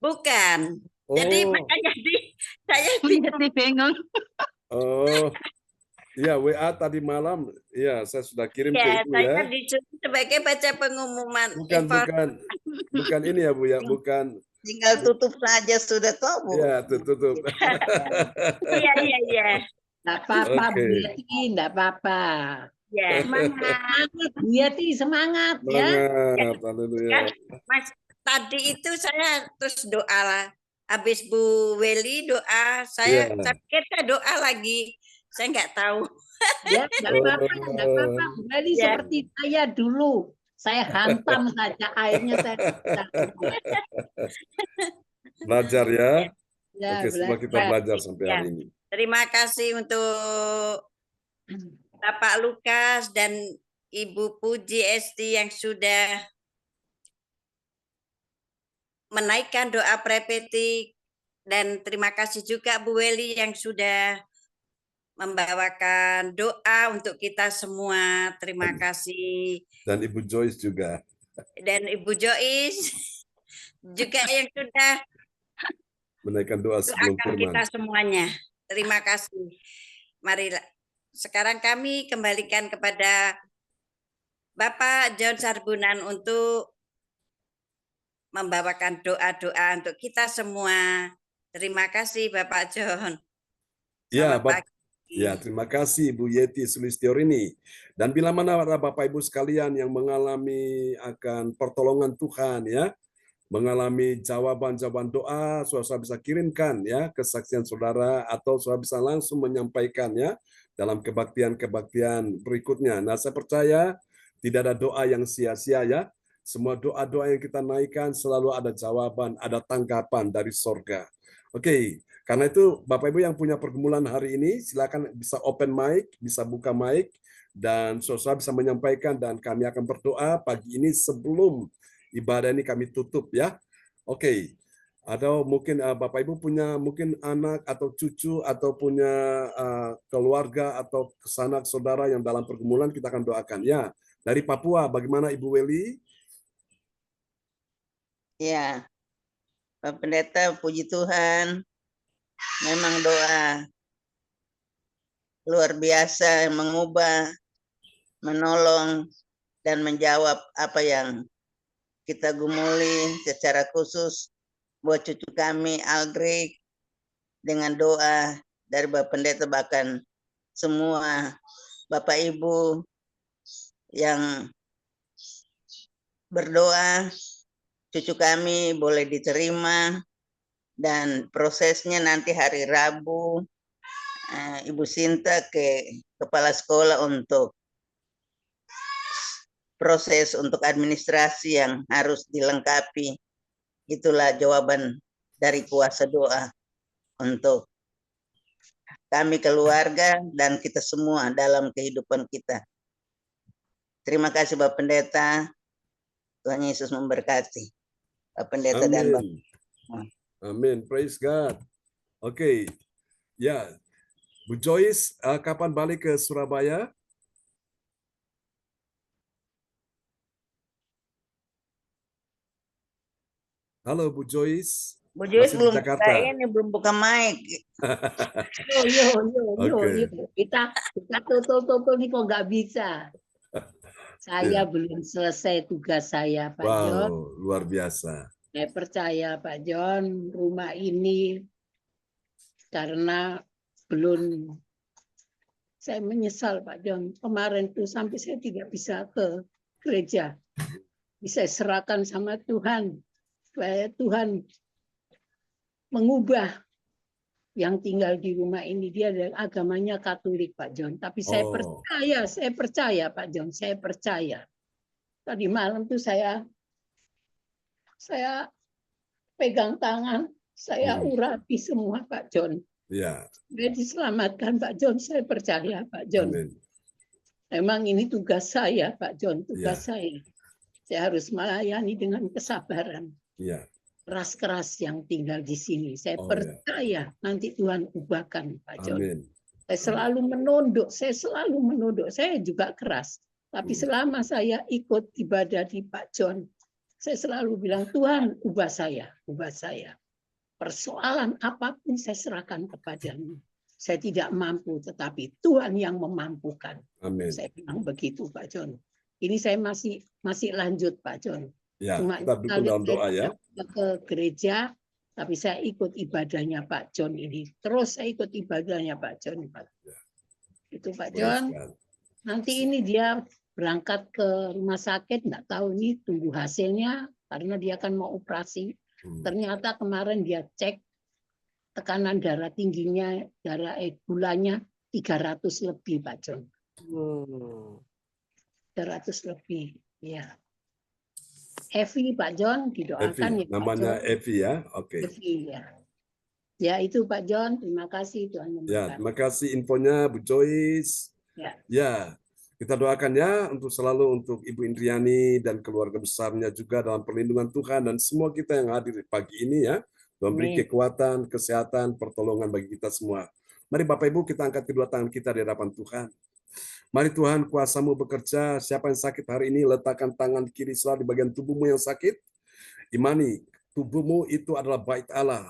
Speaker 6: Bukan. Jadi
Speaker 2: Oh,
Speaker 6: makanya saya bingung.
Speaker 7: Menjadi bingung.
Speaker 2: oh. Iya, WA tadi malam, ya saya sudah kirim ke
Speaker 6: Ya,
Speaker 2: Ibu
Speaker 6: saya
Speaker 2: ya.
Speaker 6: disuruh sebagai baca pengumuman.
Speaker 2: Bukan ini ya, Bu ya, bukan.
Speaker 5: tinggal tutup saja sudah toh, Bu.
Speaker 2: Ya, tutup.
Speaker 6: Iya, iya, iya.
Speaker 3: Nggak apa-apa, Bu
Speaker 2: Oke.
Speaker 3: Yeti, nggak apa-apa.
Speaker 6: Ya.
Speaker 3: Semangat, Bu Yeti, semangat ya.
Speaker 2: Semangat, haleluya.
Speaker 6: Kan, Mas, tadi itu saya terus doa lah. Habis Bu Weli doa, saya
Speaker 2: Iya.
Speaker 6: kita doa lagi. Saya nggak tahu.
Speaker 3: Ya, nggak apa-apa, nggak apa-apa. Bu Weli
Speaker 6: Ya.
Speaker 3: seperti saya dulu. Saya hantam saja airnya saya.
Speaker 2: Belajar ya.
Speaker 3: Ya,
Speaker 2: Oke, semua kita belajar sampai hari ini.
Speaker 6: Terima kasih untuk Bapak Lukas dan Ibu Puji Esti yang sudah menaikkan doa prepetik, dan terima kasih juga Bu Weli yang sudah membawakan doa untuk kita semua. Terima kasih.
Speaker 2: Dan Ibu Joyce juga.
Speaker 6: Dan Ibu Joyce juga yang sudah
Speaker 2: Menaikkan doa sebelum
Speaker 6: doakan
Speaker 2: firman.
Speaker 6: kita semuanya. Terima kasih. Mari sekarang kami kembalikan kepada Bapak John Sarbunan untuk membawakan doa-doa untuk kita semua. Terima kasih Bapak John.
Speaker 2: Ya,
Speaker 6: Selamat pagi.
Speaker 2: Ya, terima kasih Bu Yeti Sulistiorini. Dan bila mana ada Bapak Ibu sekalian yang mengalami akan pertolongan Tuhan ya, mengalami jawaban-jawaban doa, saudara bisa kirimkan ya kesaksian saudara, atau saudara bisa langsung menyampaikan ya dalam kebaktian-kebaktian berikutnya. Nah, saya percaya tidak ada doa yang sia-sia ya. Semua doa-doa yang kita naikkan selalu ada jawaban, ada tanggapan dari sorga. Oke, karena itu Bapak Ibu yang punya pergumulan hari ini, silakan bisa open mic, bisa buka mic, dan saudara bisa menyampaikan, dan kami akan berdoa pagi ini sebelum ibadah ini kami tutup ya. Oke. Atau mungkin Bapak Ibu punya mungkin anak atau cucu atau punya keluarga atau sanak saudara yang dalam pergumulan, kita akan doakan ya. Dari Papua, bagaimana Ibu Weli?
Speaker 5: Ya, Pak Pendeta, puji Tuhan. Memang doa luar biasa yang mengubah, menolong, dan menjawab apa yang kita gumuli secara khusus buat cucu kami, Algreg, dengan doa dari Bapak Pendeta, bahkan semua Bapak Ibu yang berdoa, cucu kami boleh diterima, dan prosesnya nanti hari Rabu, Ibu Sinta ke kepala sekolah untuk proses untuk administrasi yang harus dilengkapi. Itulah jawaban dari kuasa doa untuk kami keluarga dan kita semua dalam kehidupan kita. Terima kasih Bapak Pendeta. Tuhan Yesus memberkati Bapak Pendeta dan Bapak.
Speaker 2: Amin. Praise God. Oke. Ya. Bu Joyce, kapan balik ke Surabaya? Halo Bu Joyce.
Speaker 5: Bu Joyce
Speaker 2: Masih di
Speaker 5: belum
Speaker 2: Jakarta.
Speaker 5: buka ini, belum buka mic.
Speaker 3: Yo. Kita tutup nih kok nggak bisa. Saya belum selesai tugas saya, Pak John.
Speaker 2: Wow, luar biasa.
Speaker 3: Saya percaya Pak John, rumah ini karena belum, saya menyesal Pak John, kemarin tuh sampai saya tidak bisa ke gereja. Bisa serahkan sama Tuhan, supaya Tuhan mengubah yang tinggal di rumah ini. Dia agamanya Katolik Pak John, tapi saya percaya Pak John, saya percaya. Tadi malam tuh saya pegang tangan, saya urapi semua Pak John.
Speaker 2: Ya.
Speaker 3: Saya diselamatkan Pak John, saya percaya Pak John.
Speaker 2: Amin.
Speaker 3: Memang ini tugas saya, Pak John, tugas
Speaker 2: Ya.
Speaker 3: saya. Saya harus melayani dengan kesabaran.
Speaker 2: Ya.
Speaker 3: Keras-keras yang tinggal di sini. Saya
Speaker 2: Oh, ya.
Speaker 3: percaya nanti Tuhan ubahkan, Pak John.
Speaker 2: Amin.
Speaker 3: Saya selalu menunduk, saya juga keras. Tapi selama saya ikut ibadah di Pak John, saya selalu bilang, Tuhan ubah saya, ubah saya. Persoalan apapun saya serahkan kepadamu. Saya tidak mampu, tetapi Tuhan yang memampukan.
Speaker 2: Amin.
Speaker 3: Saya bilang begitu, Pak John. Ini saya masih lanjut, Pak John.
Speaker 2: Ya,
Speaker 3: Cuma
Speaker 2: kita dukung dalam doa ya.
Speaker 3: ke gereja, tapi saya ikut ibadahnya Pak John ini. Terus saya ikut ibadahnya Pak John.
Speaker 2: Ya.
Speaker 3: Itu Pak
Speaker 2: Praise
Speaker 3: John.
Speaker 2: God.
Speaker 3: Nanti ini dia berangkat ke rumah sakit, nggak tahu ini tunggu hasilnya karena dia akan mau operasi. Ternyata kemarin dia cek tekanan darah tingginya, gulanya 300 lebih Pak John. 300 lebih, ya. Evi Pak John didoakan
Speaker 2: Evi, namanya Evi ya. Oke.
Speaker 3: Evi, ya. Ya itu Pak John, terima kasih Tuhan
Speaker 2: Ya,
Speaker 3: memberkati.
Speaker 2: terima kasih infonya Bu Joyce.
Speaker 3: Ya.
Speaker 2: Ya, kita doakan ya untuk selalu untuk Ibu Indriani dan keluarga besarnya juga dalam perlindungan Tuhan dan semua kita yang hadir pagi ini ya. Tuhan beri
Speaker 3: Amin.
Speaker 2: kekuatan, kesehatan, pertolongan bagi kita semua. Mari Bapak Ibu kita angkat kedua tangan kita di hadapan Tuhan. Mari Tuhan kuasa-Mu bekerja. Siapa yang sakit hari ini letakkan tangan kiri selalu di bagian tubuhmu yang sakit. Imani tubuhmu itu adalah bait Allah,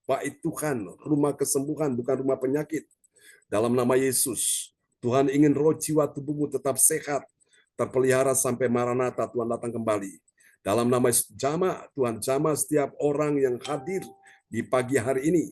Speaker 2: bait Tuhan, rumah kesembuhan bukan rumah penyakit. Dalam nama Yesus, Tuhan ingin roh jiwa tubuhmu tetap sehat, terpelihara sampai Maranatha Tuhan datang kembali. Dalam nama Yesus, jamah Tuhan, jamah setiap orang yang hadir di pagi hari ini.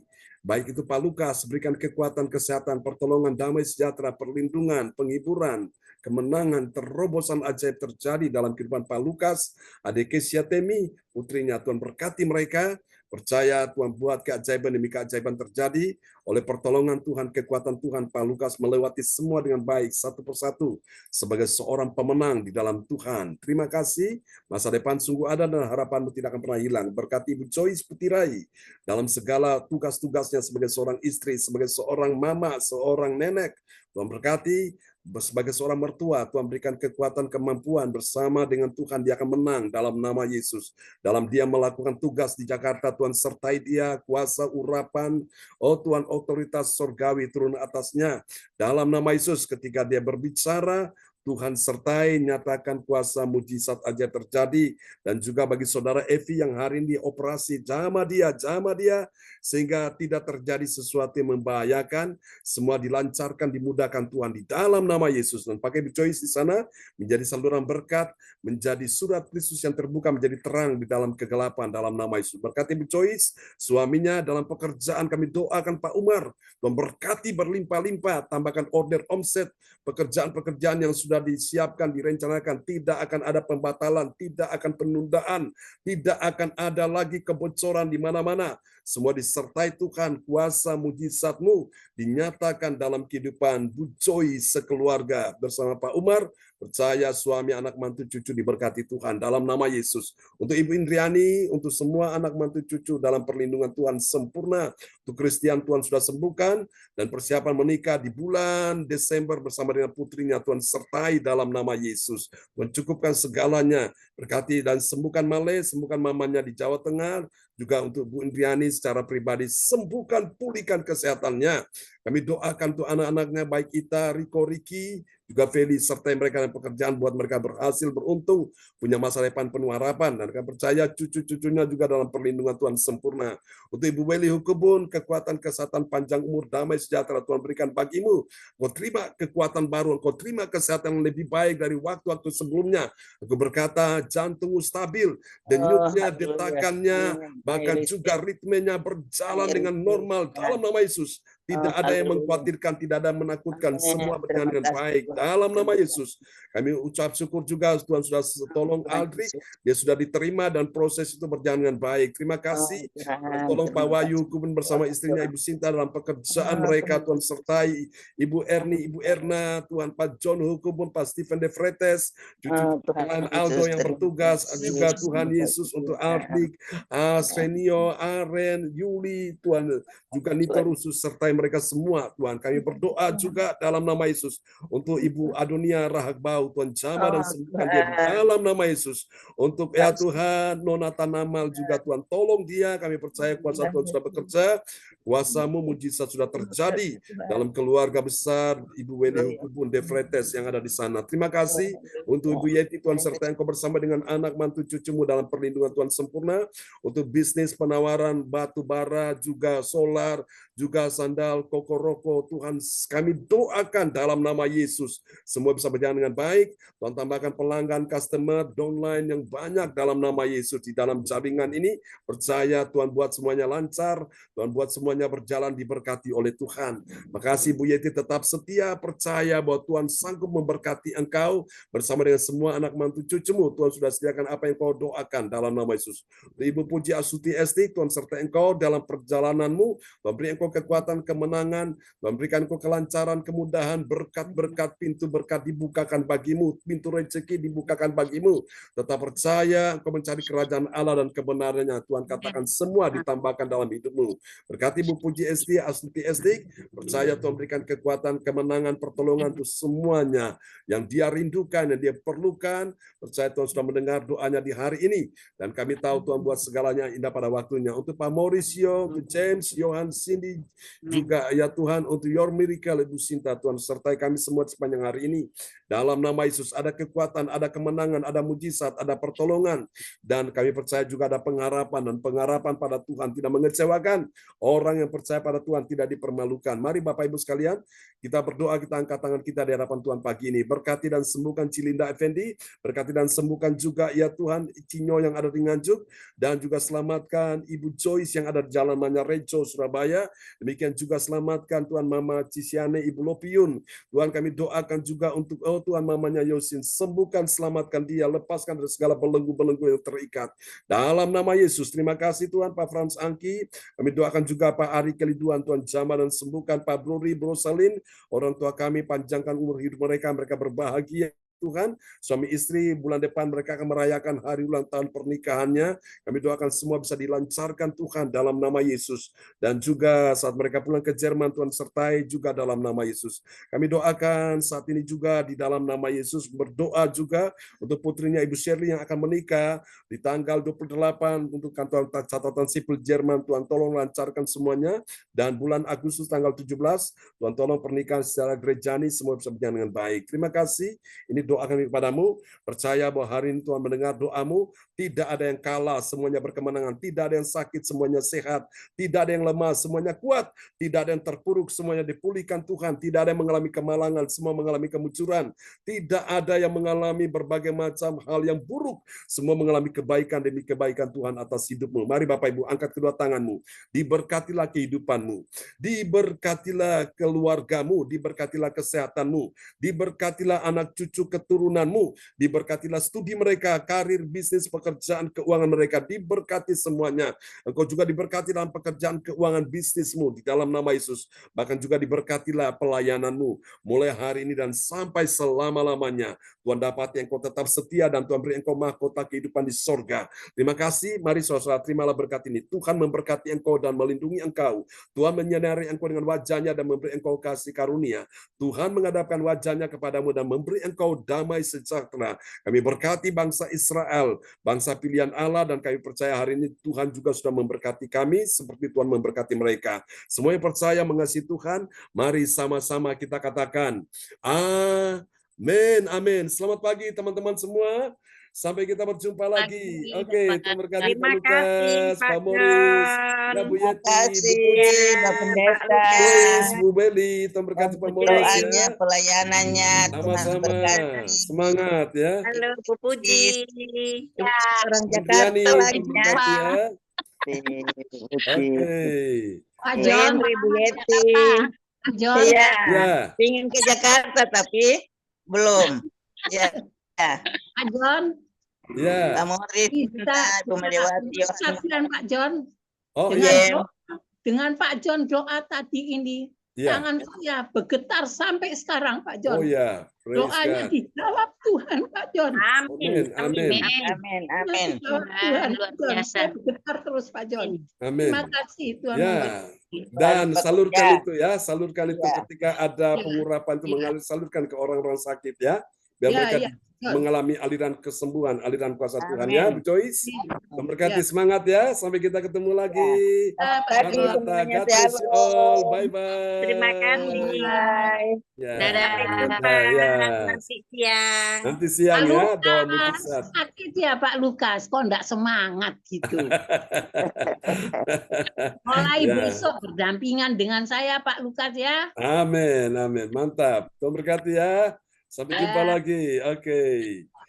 Speaker 2: Baik itu Pak Lukas, berikan kekuatan, kesehatan, pertolongan, damai sejahtera, perlindungan, penghiburan, kemenangan, terobosan ajaib terjadi dalam kehidupan Pak Lukas, Adik Kesia Temi, putrinya. Tuhan berkati mereka, percaya Tuhan buat keajaiban demi keajaiban terjadi oleh pertolongan Tuhan, kekuatan Tuhan. Pak Lukas melewati semua dengan baik satu persatu sebagai seorang pemenang di dalam Tuhan. Terima kasih, masa depan sungguh ada dan harapanmu tidak akan pernah hilang. Berkati Ibu Joyce Putirai dalam segala tugas-tugasnya sebagai seorang istri, sebagai seorang mama, seorang nenek. Tuhan berkati sebagai seorang mertua, Tuhan berikan kekuatan, kemampuan bersama dengan Tuhan, dia akan menang dalam nama Yesus. Dalam dia melakukan tugas di Jakarta, Tuhan sertai dia, kuasa urapan, oh Tuhan otoritas surgawi turun atasnya. Dalam nama Yesus ketika dia berbicara, Tuhan sertai, nyatakan kuasa mujizat aja terjadi. Dan juga bagi saudara Evi yang hari ini operasi, jamah dia, sehingga tidak terjadi sesuatu yang membahayakan, semua dilancarkan, dimudahkan Tuhan di dalam nama Yesus. Dan pakai Joyce di sana, menjadi saluran berkat, menjadi surat Kristus yang terbuka, menjadi terang di dalam kegelapan dalam nama Yesus. Berkati Joyce, suaminya dalam pekerjaan kami doakan Pak Umar, Tuhan berkati berlimpah-limpah, tambahkan order omset, pekerjaan-pekerjaan yang sudah disiapkan, direncanakan, tidak akan ada pembatalan, tidak akan penundaan, tidak akan ada lagi kebocoran di mana-mana. Semua disertai Tuhan, kuasa mujizat-Mu dinyatakan dalam kehidupan Bu Joy sekeluarga bersama Pak Umar. Percaya suami, anak, mantu, cucu diberkati Tuhan dalam nama Yesus. Untuk Ibu Indriani, untuk semua anak, mantu, cucu dalam perlindungan Tuhan sempurna. Untuk Christian Tuhan sudah sembuhkan dan persiapan menikah di bulan Desember bersama dengan putrinya Tuhan sertai dalam nama Yesus. Mencukupkan segalanya, berkati dan sembuhkan Male, sembuhkan mamanya di Jawa Tengah. Juga untuk Bu Indriani secara pribadi, sembuhkan, pulihkan kesehatannya. Kami doakan untuk anak-anaknya, baik Ita, Riko, Riki, juga Feli, sertai mereka dan pekerjaan buat mereka berhasil, beruntung, punya masa depan penuh harapan, dan kami percaya cucu-cucunya juga dalam perlindungan Tuhan sempurna. Untuk Ibu Weli Hukubun, kekuatan, kesehatan, panjang umur, damai sejahtera Tuhan berikan bagimu. Kau terima kekuatan baru, kau terima kesehatan yang lebih baik dari waktu-waktu sebelumnya. Aku berkata, jantungmu stabil, denyutnya, detakannya, bahkan juga ritmenya berjalan dengan normal dalam nama Yesus. Tidak ada yang mengkhawatirkan, tidak ada yang menakutkan, semua berjalan dengan baik. Dalam nama Yesus, Kami ucap syukur juga Tuhan sudah tolong Aldrich, dia sudah diterima dan proses itu berjalan dengan baik. Terima kasih. Tolong Pak Wahyu Kubun bersama istrinya Ibu Sinta dalam pekerjaan mereka, Tuhan sertai Ibu Erni, Ibu Erna, Tuhan Pak John Hukubun, Pak Stephen De Fretes, Tuhan Aldo yang bertugas, juga Tuhan Yesus untuk Aldrich, Svenio, Aren, Yuli, Tuhan juga Nito Rusus sertai mereka semua, Tuhan. Kami berdoa juga dalam nama Yesus untuk Ibu Adonia Rahagbau, Tuhan jamah dan sembuhkan dia dalam nama Yesus. Untuk ya Tuhan, Nona Tanamal juga Tuhan, tolong dia, kami percaya kuasa Tuhan sudah bekerja, kuasa-Mu mujizat sudah terjadi dalam keluarga besar Ibu Weni Hukubun De Fretes yang ada di sana. Terima kasih untuk Ibu Yeti, Tuhan serta Engkau bersama dengan anak mantu cucumu dalam perlindungan Tuhan sempurna, untuk bisnis penawaran batu bara, juga solar, juga sandal, kokoroko, Tuhan kami doakan dalam nama Yesus, semua bisa berjalan dengan baik. Tuhan tambahkan pelanggan, customer, downline yang banyak dalam nama Yesus di dalam jaringan ini. Percaya Tuhan buat semuanya lancar, Tuhan buat semuanya berjalan diberkati oleh Tuhan. Makasih Bu Yeti tetap setia, percaya bahwa Tuhan sanggup memberkati engkau bersama dengan semua anak mantu cucumu. Tuhan sudah sediakan apa yang kau doakan dalam nama Yesus. Ibu Puji Asuti Esti, Tuhan serta engkau dalam perjalananmu, Tuhan beri engkau kekuatan, kemenangan, Tuhan berikan engkau kelancaran, kemudahan, berkat-berkat, pintu berkat dibukakan bagimu, pintu rezeki dibukakan bagimu. Tetap percaya engkau mencari kerajaan Allah dan kebenarannya. Tuhan katakan semua ditambahkan dalam hidupmu. Berkati Bu Puji Esti, Asuti Esti, percaya Tuhan berikan kekuatan, kemenangan, pertolongan untuk semuanya yang dia rindukan, yang dia perlukan. Percaya Tuhan sudah mendengar doanya di hari ini, dan kami tahu Tuhan buat segalanya indah pada waktunya. Untuk Pak Mauricio, untuk James, Johan, Cindy, juga ya Tuhan untuk Your Miracle, Ibu Sinta, Tuhan sertai kami semua sepanjang hari ini. Dalam nama Yesus ada kekuatan, ada kemenangan, ada mujizat, ada pertolongan, dan kami percaya juga ada pengharapan, dan pengharapan pada Tuhan tidak mengecewakan. Orang yang percaya pada Tuhan tidak dipermalukan. Mari Bapak Ibu sekalian, kita berdoa, kita angkat tangan kita di hadapan Tuhan pagi ini. Berkati dan sembuhkan Cilinda Effendi, berkati dan sembuhkan juga ya Tuhan Cinyo yang ada di Nganjuk, dan juga selamatkan Ibu Joyce yang ada di Jalan Manyarejo, Surabaya. Demikian juga selamatkan Tuhan Mama Cisiane, Ibu Lopiun. Tuhan kami doakan juga untuk Tuhan mamanya Yosin, sembuhkan, selamatkan dia, lepaskan dari segala belenggu-belenggu yang terikat. Dalam nama Yesus, terima kasih Tuhan Pak Frans Angki. Kami doakan juga Pak Ari Keliduan, Tuhan jamah dan sembuhkan Pak Bruri Brosalin. Orang tua kami panjangkan umur hidup mereka, mereka berbahagia. Tuhan, suami istri bulan depan mereka akan merayakan hari ulang tahun pernikahannya. Kami doakan semua bisa dilancarkan Tuhan dalam nama Yesus. Dan juga saat mereka pulang ke Jerman, Tuhan sertai juga dalam nama Yesus. Kami doakan saat ini juga di dalam nama Yesus, berdoa juga untuk putrinya Ibu Shirley yang akan menikah di tanggal 28 untuk kantor catatan sipil Jerman. Tuhan tolong lancarkan semuanya. Dan bulan Agustus tanggal 17, Tuhan tolong pernikahan secara gerejani semua bisa berjalan dengan baik. Terima kasih. Ini doa kami kepadamu, percaya bahwa hari ini Tuhan mendengar doamu, tidak ada yang kalah, semuanya berkemenangan, tidak ada yang sakit, semuanya sehat, tidak ada yang lemah, semuanya kuat, tidak ada yang terpuruk, semuanya dipulihkan Tuhan, tidak ada yang mengalami kemalangan, semua mengalami kemunculan, tidak ada yang mengalami berbagai macam hal yang buruk, semua mengalami kebaikan demi kebaikan Tuhan atas hidupmu. Mari Bapak Ibu angkat kedua tanganmu, diberkatilah kehidupanmu, diberkatilah keluargamu, diberkatilah kesehatanmu, diberkatilah anak cucu keturunanmu, diberkatilah studi mereka, karir, bisnis, pekerjaan, keuangan mereka, diberkati semuanya. Engkau juga diberkati dalam pekerjaan, keuangan, bisnismu di dalam nama Yesus. Bahkan juga diberkatilah pelayananmu mulai hari ini dan sampai selama-lamanya. Tuhan dapat yang engkau tetap setia, dan Tuhan beri engkau mahkota kehidupan di sorga. Terima kasih. Mari saudara, terimalah berkat ini. Tuhan memberkati engkau dan melindungi engkau. Tuhan menyinari engkau dengan wajahnya dan memberi engkau kasih karunia. Tuhan menghadapkan wajahnya kepadamu dan memberi engkau damai sejahtera. Kami berkati bangsa Israel, bangsa pilihan Allah, dan kami percaya hari ini Tuhan juga sudah memberkati kami seperti Tuhan memberkati mereka. Semua yang percaya mengasihi Tuhan, mari sama-sama kita katakan amin, amin. Selamat pagi teman-teman semua. Sampai kita berjumpa lagi. Oke, Tuhan berkati Pak Lukas, Pak Moris, Bu Yeti, Bu Puji,
Speaker 5: Pak Pendeta,
Speaker 2: Bu Beli. Tuhan berkati Pak Moris
Speaker 5: doanya,
Speaker 2: ya.
Speaker 5: pelayanannya, Tuhan
Speaker 2: Sama-sama.
Speaker 5: berkati.
Speaker 2: Semangat ya.
Speaker 6: Halo Bu Puji.
Speaker 5: Orang
Speaker 2: Bu
Speaker 5: Jakarta
Speaker 2: Diani,
Speaker 5: lagi.
Speaker 2: Tuhan berkati ya. Oke.
Speaker 7: Pak John,
Speaker 5: Bu Yeti.
Speaker 7: John.
Speaker 5: Iya,
Speaker 2: Ya.
Speaker 5: ingin ke Jakarta tapi belum. Ya, ya.
Speaker 3: Pak John,
Speaker 2: Ya.
Speaker 5: Pak Moris,
Speaker 3: kita
Speaker 5: Bu Melewati,
Speaker 3: saksikan Pak John
Speaker 2: Oh
Speaker 3: dengan
Speaker 2: iya.
Speaker 3: dengan Pak John doa tadi ini.
Speaker 2: Iya.
Speaker 3: Tangan saya bergetar sampai sekarang, Pak
Speaker 2: Oh
Speaker 3: John.
Speaker 2: ya. Praise
Speaker 3: Doanya
Speaker 2: God.
Speaker 3: dijawab Tuhan, Pak John.
Speaker 6: Amin.
Speaker 2: Amin.
Speaker 5: amin, amin.
Speaker 3: Dijawab
Speaker 7: Tuhan,
Speaker 3: Tuhan,
Speaker 7: luar
Speaker 3: Pak John.
Speaker 7: biasa.
Speaker 3: Saya bergetar terus, Pak John.
Speaker 2: Amin.
Speaker 3: Terima kasih Tuhan
Speaker 2: Ya.
Speaker 3: memberkati.
Speaker 2: Dan
Speaker 5: Bekerja.
Speaker 2: salurkan itu ya, salurkan itu
Speaker 5: Ya.
Speaker 2: ketika ada
Speaker 3: Ya.
Speaker 2: pengurapan itu
Speaker 3: Ya.
Speaker 2: mengalir, salurkan ke orang-orang sakit ya, biar
Speaker 3: Ya,
Speaker 2: mereka
Speaker 3: ya.
Speaker 2: mengalami aliran kesembuhan, aliran kuasa Tuhan
Speaker 5: Amin.
Speaker 2: ya, Bu Joyce. Memberkati
Speaker 3: Ya.
Speaker 2: semangat ya, sampai kita ketemu lagi.
Speaker 3: Ya, Pak
Speaker 5: Pagi
Speaker 3: John.
Speaker 2: Maranatha,
Speaker 5: semuanya,
Speaker 2: God bless you all. Bye bye.
Speaker 6: Terima kasih.
Speaker 5: Bye.
Speaker 2: Ya.
Speaker 6: Dadah,
Speaker 2: Bye
Speaker 6: jumpa
Speaker 2: bye. Ya.
Speaker 6: nanti siang.
Speaker 2: Nanti siang
Speaker 3: Pak
Speaker 2: ya, doa
Speaker 3: Lukas,
Speaker 2: mujizat.
Speaker 3: sakit ya Pak Lukas, kok enggak semangat gitu. Mulai
Speaker 2: Ya.
Speaker 3: besok berdampingan dengan saya Pak Lukas ya.
Speaker 2: Amin, amin. Mantap. Tuhan berkati ya. Sampai jumpa lagi. Oke.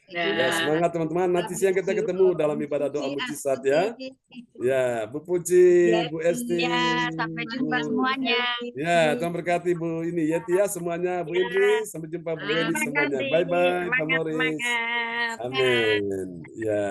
Speaker 2: Ya, semangat teman-teman. Nanti siang kita ketemu dalam ibadah doa mujizat ya. Ya, Bu Puji, Bu Esti.
Speaker 7: Ya, sampai jumpa
Speaker 2: Bu-
Speaker 7: semuanya.
Speaker 2: Ya, Tuhan berkati Bu ini Yeti ya semuanya. Bu Indri, sampai jumpa Bu Edi
Speaker 6: Terima
Speaker 2: semuanya.
Speaker 6: kasih.
Speaker 2: Bye-bye, Pak
Speaker 6: Semangat,
Speaker 2: Moris.
Speaker 6: semangat.
Speaker 2: Amin. Ya.